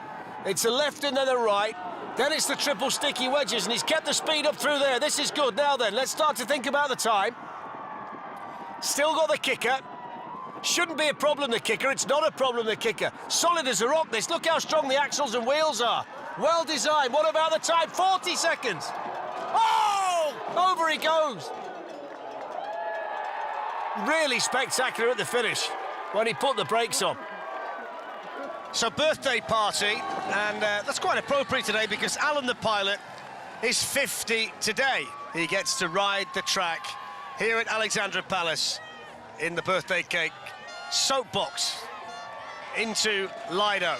It's a left and then a right. Then it's the triple sticky wedges, and he's kept the speed up through there. This is good. Now then, let's start to think about the time. Still got the kicker. Shouldn't be a problem, the kicker. It's not a problem, the kicker. Solid as a rock, this. Look how strong the axles and wheels are. Well designed. What about the time? 40 seconds. Oh! Over he goes. Really spectacular at the finish when he put the brakes on. So, birthday party, and that's quite appropriate today because Alan the pilot is 50 today. He gets to ride the track here at Alexandra Palace in the birthday cake soapbox into Lido.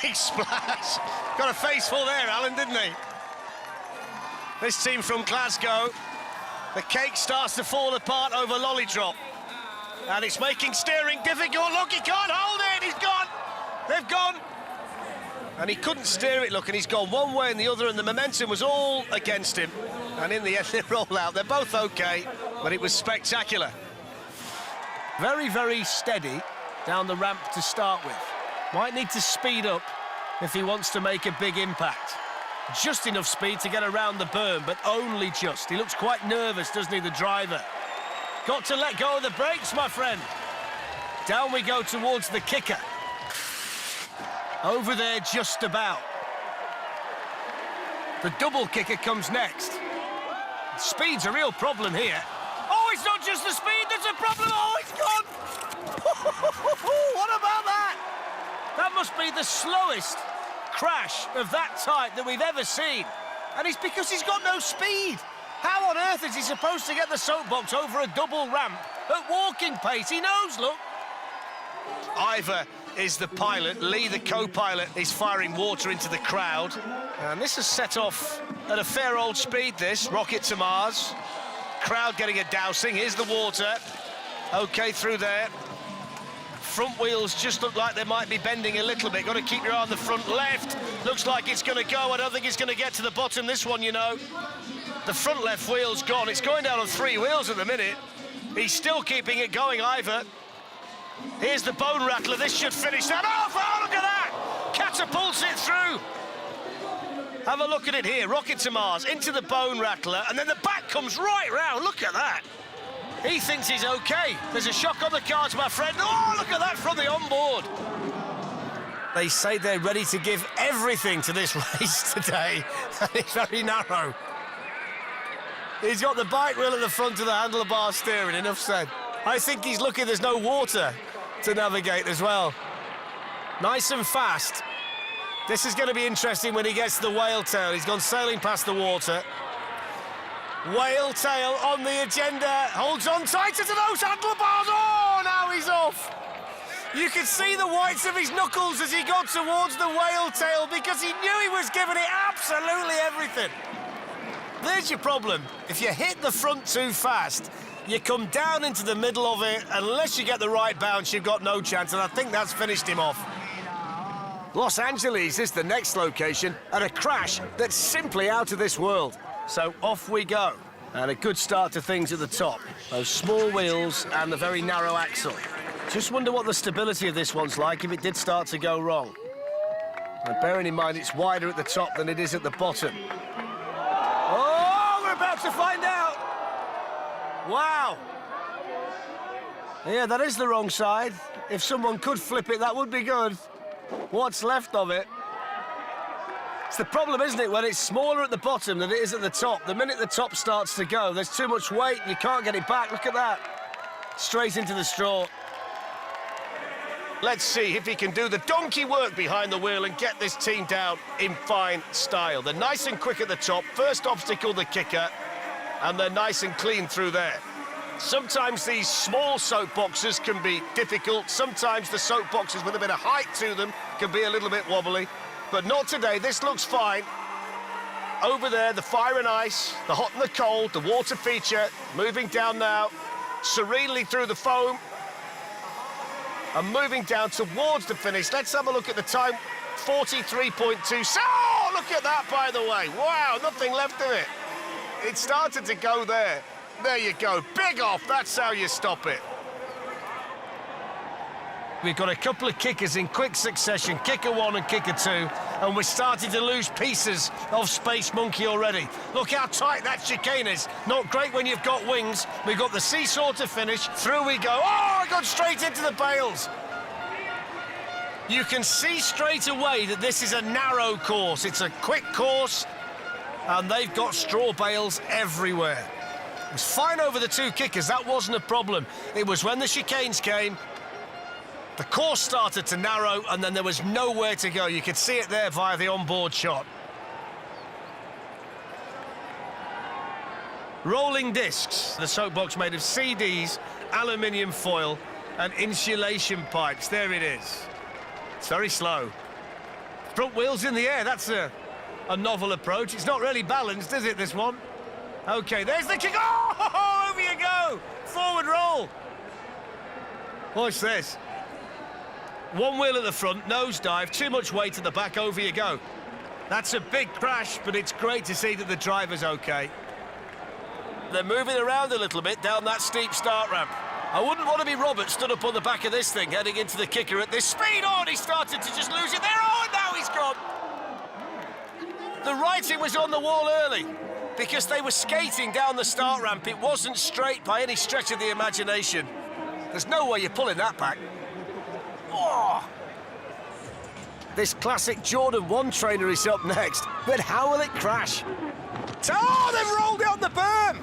Big splash. Got a face full there, Alan, didn't he? This team from Glasgow, the cake starts to fall apart over Lolly Drop. And it's making steering difficult. Look, he can't hold it. He's gone. They've gone. And he couldn't steer it, look, and he's gone one way and the other, and the momentum was all against him. And in the end, they roll out. They're both okay, but it was spectacular. Very, very steady down the ramp to start with. Might need to speed up if he wants to make a big impact. Just enough speed to get around the berm, but only just. He looks quite nervous, doesn't he, the driver? Got to let go of the brakes, my friend. Down we go towards the kicker. Over there, just about. The double kicker comes next. Speed's a real problem here. Oh, it's not just the speed that's a problem. Oh, it's gone. What about that? That must be the slowest crash of that type that we've ever seen. And it's because he's got no speed. How on earth is he supposed to get the soapbox over a double ramp at walking pace? He knows, look. Ivor is the pilot. Lee, the co-pilot, is firing water into the crowd. And this has set off at a fair old speed, this. Rocket to Mars. Crowd getting a dousing. Here's the water. OK through there. Front wheels just look like they might be bending a little bit. Got to keep your eye on the front left. Looks like it's going to go. I don't think it's going to get to the bottom, this one, you know. The front left wheel's gone. It's going down on 3 wheels at the minute. He's still keeping it going, Ivor. Here's the bone rattler. This should finish that off. Oh, look at that! Catapults it through. Have a look at it here. Rocket to Mars, into the bone rattler, and then the back comes right round. Look at that. He thinks he's okay. There's a shock on the cards, my friend. Oh, look at that from the onboard. They say they're ready to give everything to this race today, and it's very narrow. He's got the bike wheel at the front of the handlebar steering, enough said. I think he's lucky there's no water to navigate as well. Nice and fast. This is going to be interesting when he gets to the whale tail. He's gone sailing past the water. Whale tail on the agenda. Holds on tighter to those handlebars. Oh, now he's off. You could see the whites of his knuckles as he got towards the whale tail because he knew he was giving it absolutely everything. There's your problem. If you hit the front too fast, you come down into the middle of it. Unless you get the right bounce, you've got no chance, and I think that's finished him off. Los Angeles is the next location, and a crash that's simply out of this world. So off we go, and a good start to things at the top. Those small wheels and the very narrow axle. Just wonder what the stability of this one's like if it did start to go wrong. And bearing in mind it's wider at the top than it is at the bottom. Oh, we're about to find out. Wow. Yeah, that is the wrong side. If someone could flip it, that would be good. What's left of it? It's the problem, isn't it, when it's smaller at the bottom than it is at the top. The minute the top starts to go, there's too much weight and you can't get it back. Look at that. Straight into the straw. Let's see if he can do the donkey work behind the wheel and get this team down in fine style. They're nice and quick at the top. First obstacle, the kicker, and they're nice and clean through there. Sometimes these small soapboxes can be difficult. Sometimes the soapboxes with a bit of height to them can be a little bit wobbly. But not today. This looks fine. Over there, the fire and ice, the hot and the cold, the water feature, moving down now, serenely through the foam, and moving down towards the finish. Let's have a look at the time. 43.2. Oh, look at that, by the way. Wow, nothing left of it. It started to go there. There you go. Big off. That's how you stop it. We've got a couple of kickers in quick succession, kicker 1 and kicker 2, and we're starting to lose pieces of Space Monkey already. Look how tight that chicane is. Not great when you've got wings. We've got the seesaw to finish. Through we go. Oh, I got straight into the bales. You can see straight away that this is a narrow course. It's a quick course, and they've got straw bales everywhere. It was fine over the 2 kickers. That wasn't a problem. It was when the chicanes came, the course started to narrow, and then there was nowhere to go. You could see it there via the onboard shot. Rolling discs. The soapbox made of CDs, aluminium foil, and insulation pipes. There it is. It's very slow. Front wheels in the air. That's a novel approach. It's not really balanced, is it, this one? OK, there's the kick. Oh, over you go. Forward roll. Watch this. One wheel at the front, nosedive, too much weight at the back, over you go. That's a big crash, but it's great to see that the driver's okay. They're moving around a little bit down that steep start ramp. I wouldn't want to be Robert stood up on the back of this thing heading into the kicker at this speed. Oh, and he started to just lose it there. Oh, and now he's gone. The writing was on the wall early because they were skating down the start ramp. It wasn't straight by any stretch of the imagination. There's no way you're pulling that back. Oh. This classic Jordan 1 trainer is up next, but how will it crash? Oh, they've rolled it on the berm!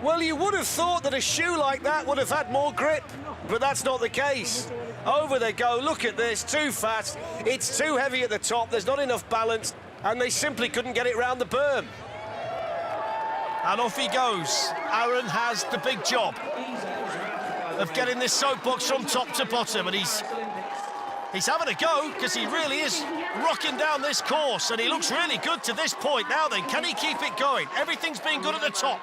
Well, you would have thought that a shoe like that would have had more grip, but that's not the case. Over they go, look at this, too fast, it's too heavy at the top, there's not enough balance, and they simply couldn't get it round the berm. And off he goes. Aaron has the big job of getting this soapbox from top to bottom, and he's having a go because he really is rocking down this course, and he looks really good to this point. Now then, can he keep it going? Everything's been good at the top.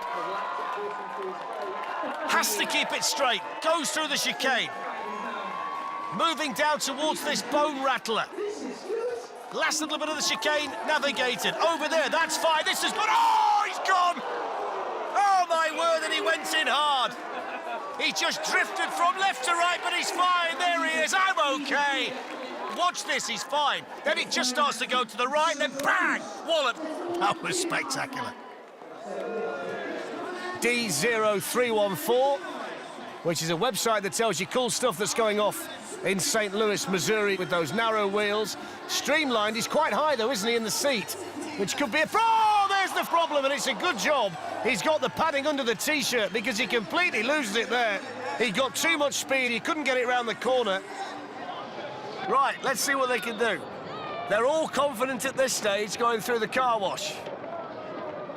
Has to keep it straight. Goes through the chicane. Moving down towards this bone rattler. Last little bit of the chicane navigated. Over there, that's fine. This is good. Oh, he's gone! Oh, my word, and he went in hard. He just drifted from left to right, but he's fine. There he is. I'm okay. Watch this, he's fine. Then it just starts to go to the right, then bang! Wallop. That was spectacular. D0314, which is a website that tells you cool stuff that's going off in St. Louis, Missouri, with those narrow wheels. Streamlined, he's quite high, though, isn't he, in the seat? Which could be a... Oh, there's the problem, and it's a good job he's got the padding under the T-shirt, because he completely loses it there. He got too much speed, he couldn't get it round the corner. Right, let's see what they can do. They're all confident at this stage going through the car wash.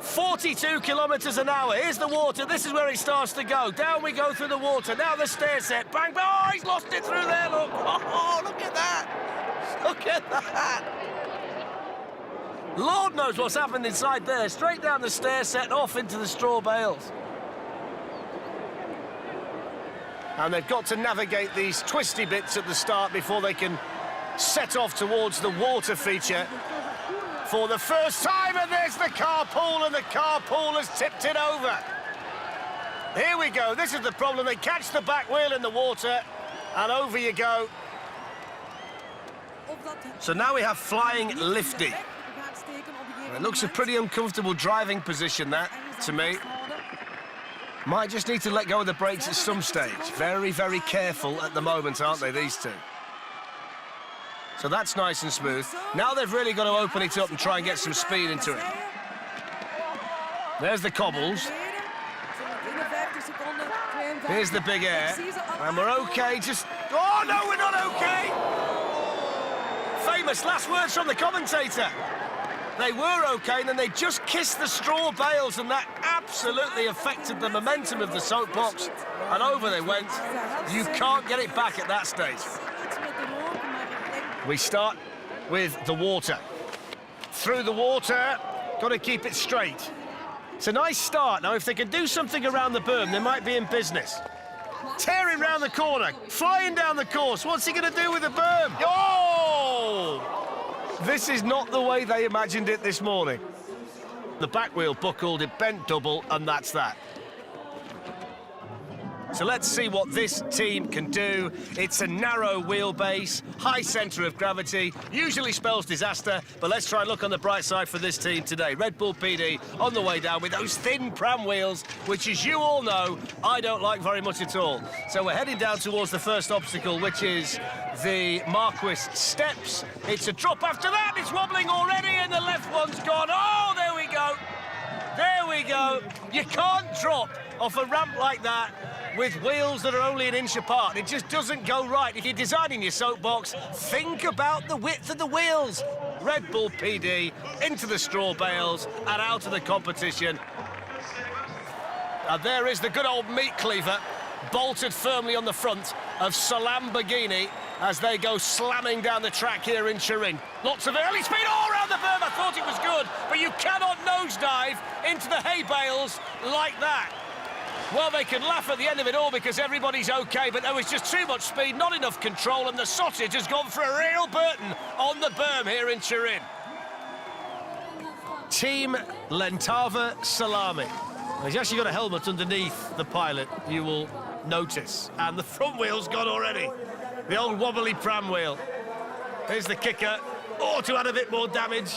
42 kilometres an hour. Here's the water. This is where it starts to go. Down we go through the water. Now the stair set. Bang, bang. Oh, he's lost it through there, look. Oh, look at that. Look at that. Lord knows what's happened inside there. Straight down the stair set and off into the straw bales. And they've got to navigate these twisty bits at the start before they can set off towards the water feature for the first time. And there's the carpool, and the carpool has tipped it over. Here we go. This is the problem. They catch the back wheel in the water, and over you go. So now we have flying lifty. It looks a pretty uncomfortable driving position, that, to me. Might just need to let go of the brakes at some stage. Very, very careful at the moment, aren't they, these two? So that's nice and smooth. Now they've really got to open it up and try and get some speed into it. There's the cobbles. Here's the big air. And we're okay, just... Oh, no, we're not okay! Famous last words from the commentator. They were okay, and then they just kissed the straw bales, and that absolutely affected the momentum of the soapbox. And over they went. You can't get it back at that stage. We start with the water. Through the water, got to keep it straight. It's a nice start. Now, if they can do something around the berm, they might be in business. Tearing round the corner, flying down the course. What's he going to do with the berm? Oh! This is not the way they imagined it this morning. The back wheel buckled, it bent double, and that's that. So let's see what this team can do. It's a narrow wheelbase, high centre of gravity, usually spells disaster, but let's try and look on the bright side for this team today. Red Bull PD on the way down with those thin pram wheels, which, as you all know, I don't like very much at all. So we're heading down towards the first obstacle, which is the Marquis Steps. It's a drop after that, it's wobbling already, and the left one's gone. Oh, there we go. There we go. You can't drop off a ramp like that with wheels that are only an inch apart. It just doesn't go right. If you're designing your soapbox, think about the width of the wheels. Red Bull PD into the straw bales and out of the competition. And there is the good old meat cleaver, bolted firmly on the front of Lamborghini as they go slamming down the track here in Turin. Lots of early speed all around the berm. I thought it was good, but you cannot nosedive into the hay bales like that. Well, they can laugh at the end of it all because everybody's OK, but there was just too much speed, not enough control, and the sausage has gone for a real Burton on the berm here in Turin. Team Lentava Salami. He's actually got a helmet underneath the pilot, you will notice. And the front wheel's gone already. The old wobbly pram wheel. Here's the kicker. Oh, to add a bit more damage.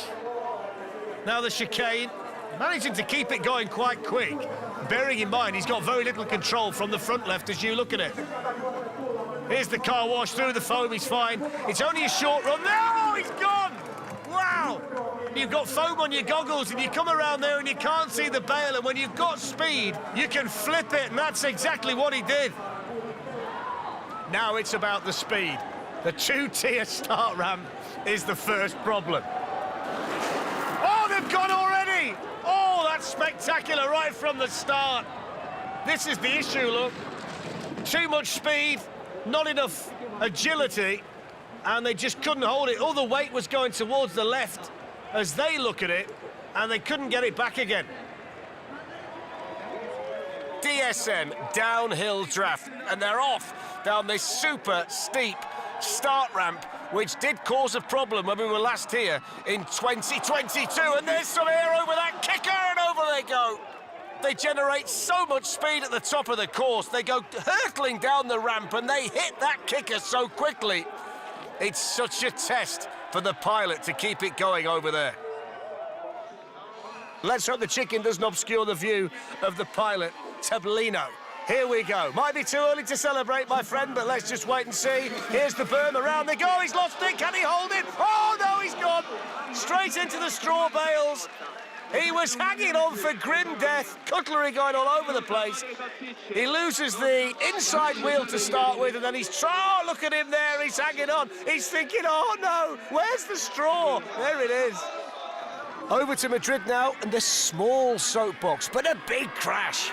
Now the chicane. Managing to keep it going quite quick. Bearing in mind, he's got very little control from the front left as you look at it. Here's the car wash through the foam, he's fine. It's only a short run. No, he's gone! Wow! You've got foam on your goggles and you come around there and you can't see the bail, and when you've got speed, you can flip it, and that's exactly what he did. Now it's about the speed. The two-tier start ramp is the first problem. Oh, they've gone already! Oh, that's spectacular right from the start. This is the issue, look. Too much speed, not enough agility, and they just couldn't hold it. All the weight was going towards the left as they look at it, and they couldn't get it back again. DSM downhill draft, and they're off down this super steep start ramp, which did cause a problem when we were last here in 2022. And there's some air over that kicker, and over they go. They generate so much speed at the top of the course. They go hurtling down the ramp, and they hit that kicker so quickly. It's such a test for the pilot to keep it going over there. Let's hope the chicken doesn't obscure the view of the pilot, Tablino. Here we go. Might be too early to celebrate, my friend, but let's just wait and see. Here's the berm, around they go. He's lost it. Can he hold it? Oh, no, he's gone. Straight into the straw bales. He was hanging on for grim death. Cutlery going all over the place. He loses the inside wheel to start with, and then he's oh, look at him there. He's hanging on. He's thinking, oh, no, where's the straw? There it is. Over to Madrid now, and the small soapbox, but a big crash.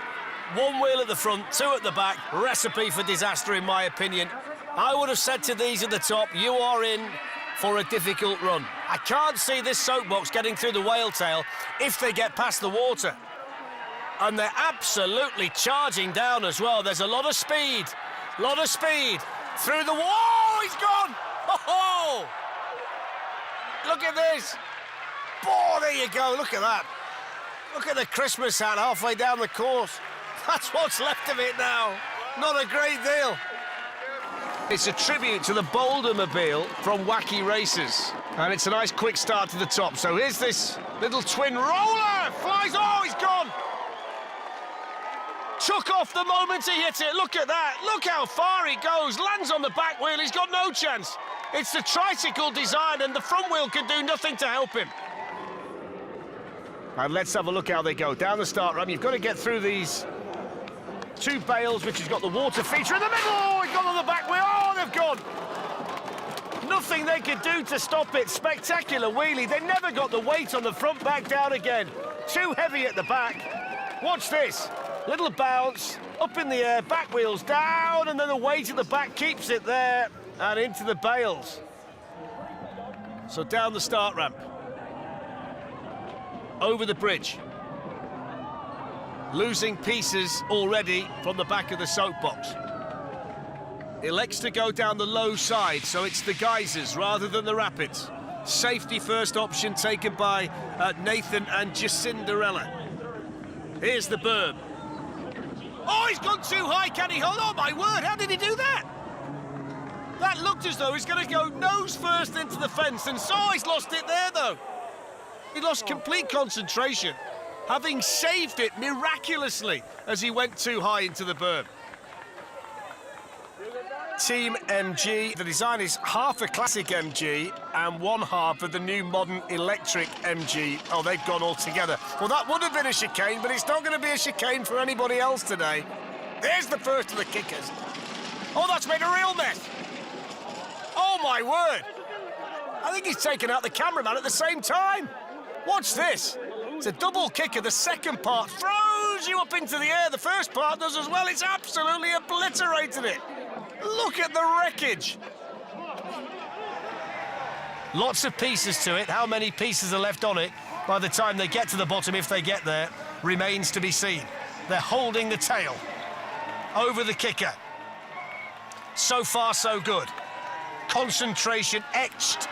One wheel at the front, two at the back. Recipe for disaster, in my opinion. I would have said to these at the top, you are in for a difficult run. I can't see this soapbox getting through the whale tail if they get past the water. And they're absolutely charging down as well. There's a lot of speed. Through the wall. He's gone. Oh! Look at this. Oh, there you go. Look at that. Look at the Christmas hat halfway down the course. That's what's left of it now. Not a great deal. It's a tribute to the Bouldermobile from Wacky Racers. And it's a nice quick start to the top. So here's this little twin roller. Flies, oh, he's gone. Took off the moment he hit it. Look at that. Look how far he goes. Lands on the back wheel. He's got no chance. It's the tricycle design, and the front wheel can do nothing to help him. And let's have a look how they go. Down the start ramp, you've got to get through these two bales, which has got the water feature in the middle. Oh, it's gone on the back wheel. Oh, they've gone. Nothing they could do to stop it. Spectacular wheelie. They never got the weight on the front back down again. Too heavy at the back. Watch this. Little bounce, up in the air, back wheels down, and then the weight at the back keeps it there and into the bales. So down the start ramp. Over the bridge. Losing pieces already from the back of the soapbox. Elects to go down the low side, so it's the geysers rather than the rapids. Safety first option taken by Nathan and Jacinderella. Here's the berm. Oh, he's gone too high, can he hold? Oh, my word, how did he do that? That looked as though he's going to go nose first into the fence, and so he's lost it there, though. He lost complete concentration, having saved it miraculously as he went too high into the berm. Team MG, the design is half a classic MG and one half of the new modern electric MG. Oh, they've gone all together. Well, that would have been a chicane, but it's not going to be a chicane for anybody else today. There's the first of the kickers. Oh, that's made a real mess. Oh, my word. I think he's taken out the cameraman at the same time. Watch this. It's a double kicker. The second part throws you up into the air. The first part does as well. It's absolutely obliterated it. Look at the wreckage. Lots of pieces to it. How many pieces are left on it by the time they get to the bottom, if they get there, remains to be seen. They're holding the tail. over the kicker. So far, so good. Concentration etched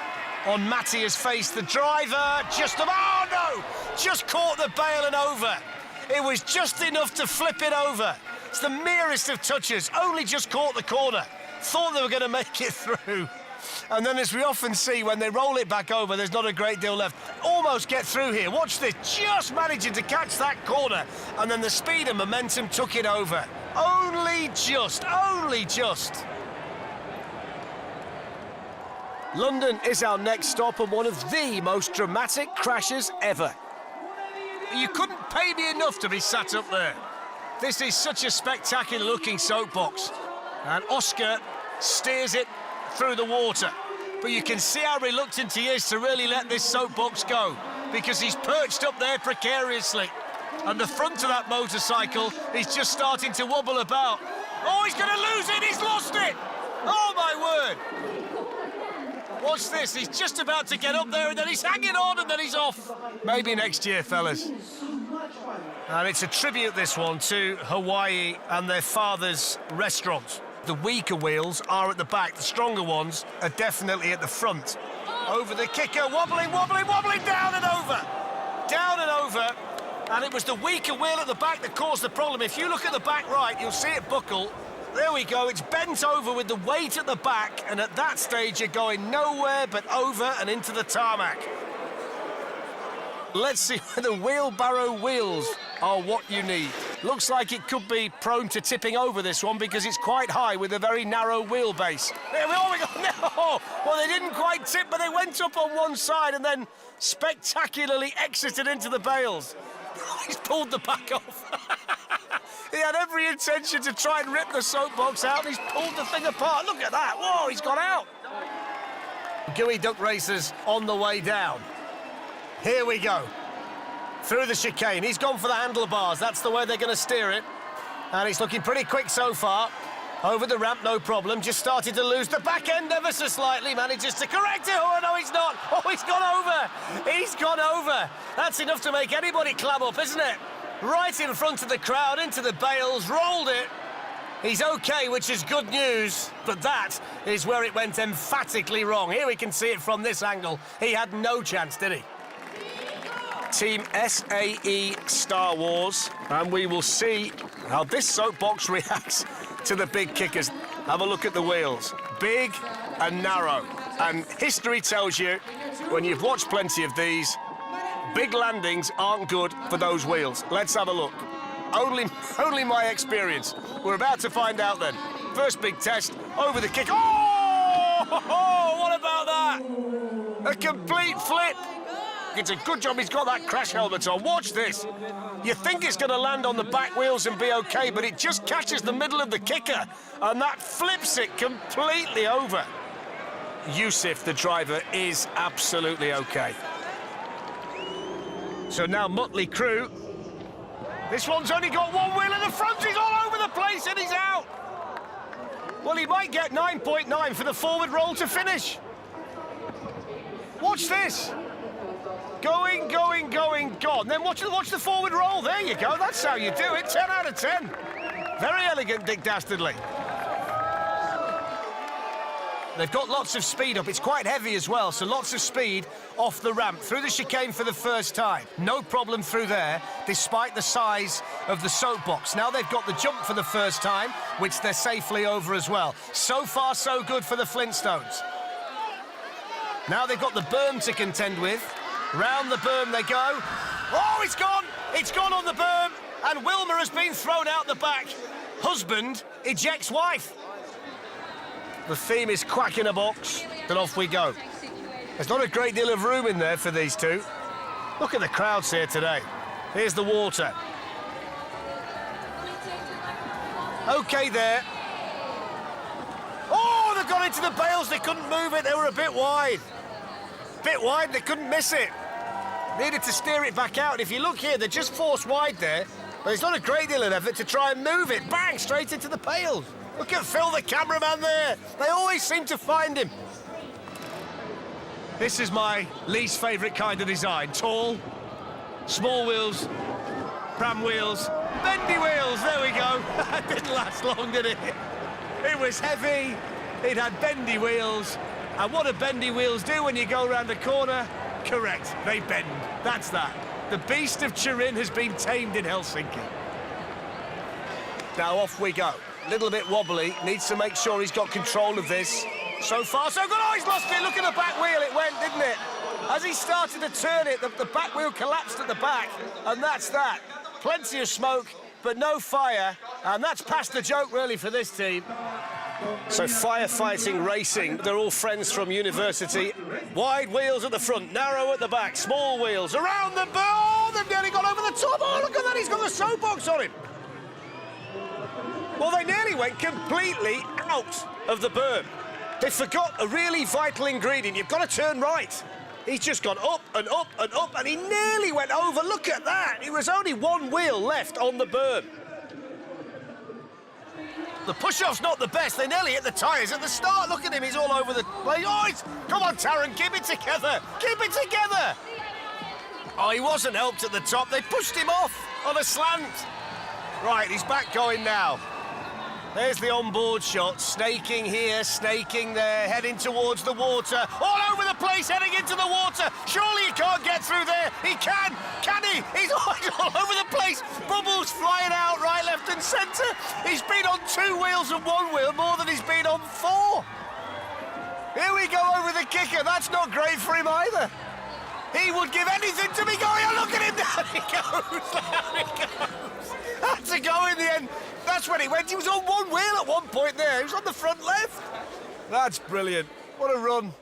on Matthias' face. The driver oh no! Just caught the bail and over. It was just enough to flip it over. It's the merest of touches, only just caught the corner. Thought they were going to make it through. And then, as we often see, when they roll it back over, there's not a great deal left. Almost get through here. Watch this, just managing to catch that corner. And then the speed and momentum took it over. Only just. London is our next stop and one of the most dramatic crashes ever. You couldn't pay me enough to be sat up there. This is such a spectacular looking soapbox. And Oscar steers it through the water. But you can see how reluctant he is to really let this soapbox go, because he's perched up there precariously. And the front of that motorcycle is just starting to wobble about. Oh, he's going to lose it! He's lost it! Oh, my word! Watch this, he's just about to get up there and then he's hanging on and then he's off. Maybe next year, fellas. And it's a tribute, this one, to Hawaii and their father's restaurant. The weaker wheels are at the back, the stronger ones are definitely at the front. Over the kicker, wobbling, down and over. Down and over. And it was the weaker wheel at the back that caused the problem. If you look at the back right, you'll see it buckle. There we go, it's bent over with the weight at the back, and at that stage you're going nowhere but over and into the tarmac. Let's see whether wheelbarrow wheels are what you need. Looks like it could be prone to tipping over, this one, because it's quite high with a very narrow wheelbase. There we go, no! Well, they didn't quite tip, but they went up on one side and then spectacularly exited into the bales. He's pulled the back off. He had every intention to try and rip the soapbox out, and he's pulled the thing apart. Look at that. Whoa, he's gone out. Gooey Duck Racers on the way down. Here we go. Through the chicane. He's gone for the handlebars. That's the way they're going to steer it. And he's looking pretty quick so far. Over the ramp, no problem. Just started to lose the back end ever so slightly. Manages to correct it. Oh, no, he's not. Oh, he's gone over. He's gone over. That's enough to make anybody clam up, isn't it? Right in front of the crowd, into the bales, rolled it. He's OK, which is good news, but that is where it went emphatically wrong. Here we can see it from this angle. He had no chance, did he? Team SAE Star Wars, and we will see how this soapbox reacts to the big kickers. Have a look at the wheels. Big and narrow. And history tells you, when you've watched plenty of these, big landings aren't good for those wheels. Let's have a look. Only my experience. We're about to find out then. First big test, over the kick. Oh! What about that? A complete flip. It's a good job he's got that crash helmet on. Watch this. You think it's going to land on the back wheels and be OK, but it just catches the middle of the kicker, and that flips it completely over. Yusuf, the driver, is absolutely OK. So now Motley Crew. This one's only got one wheel in the front. He's all over the place and he's out. Well, he might get 9.9 for the forward roll to finish. Watch this. Going, gone. Then watch the forward roll. There you go. That's how you do it. 10 out of 10. Very elegant, Dick Dastardly. They've got lots of speed up. It's quite heavy as well, so lots of speed off the ramp. Through the chicane for the first time. No problem through there, despite the size of the soapbox. Now they've got the jump for the first time, which they're safely over as well. So far, so good for the Flintstones. Now they've got the berm to contend with. Round the berm they go. Oh, it's gone! It's gone on the berm, and Wilmer has been thrown out the back. Husband ejects wife. The theme is quack in a box, then off we go. There's not a great deal of room in there for these two. Look at the crowds here today. Here's the water. OK there. Oh, they've gone into the bales. They couldn't move it. They were a bit wide. Bit wide, they couldn't miss it. Needed to steer it back out. If you look here, they're just forced wide there, but it's not a great deal of effort to try and move it. Bang, straight into the pails. Look at Phil, the cameraman there. They always seem to find him. This is my least favourite kind of design. Tall, small wheels, Pram wheels. Bendy wheels, there we go. That didn't last long, did it? It was heavy, it had bendy wheels. And what do bendy wheels do when you go around a corner? Correct, they bend. That's that. The beast of Turin has been tamed in Helsinki. Now off we go. Little bit wobbly, needs to make sure he's got control of this. So far, so good. Oh, he's lost it. Look at the back wheel, it went, didn't it? As he started to turn it, the back wheel collapsed at the back, and that's that. Plenty of smoke, but no fire, and that's past the joke, really, for this team. So firefighting racing, they're all friends from university. Wide wheels at the front, narrow at the back, small wheels around the ball. They've nearly gone over the top. Oh, look at that, he's got the soapbox on him. Well, they nearly went completely out of the berm. They forgot a really vital ingredient. You've got to turn right. He's just gone up and up and up, and he nearly went over. Look at that. It was only one wheel left on the berm. The push-off's not the best. They nearly hit the tyres at the start. Look at him. He's all over the place. Oh, come on, Taron. Keep it together. Keep it together. Oh, he wasn't helped at the top. They pushed him off on a slant. Right, he's back going now. There's the onboard shot, snaking here, snaking there, heading towards the water. All over the place, heading into the water. Surely he can't get through there. He can he? He's all over the place. Bubbles flying out right, left and centre. He's been on 2 wheels and 1 wheel more than he's been on 4. Here we go over the kicker. That's not great for him either. He would give anything to be going. Oh, look at him. Down he goes. Down he goes. Had to go in the end. That's when he went. He was on 1 wheel at one point there. He was on the front left. That's brilliant. What a run.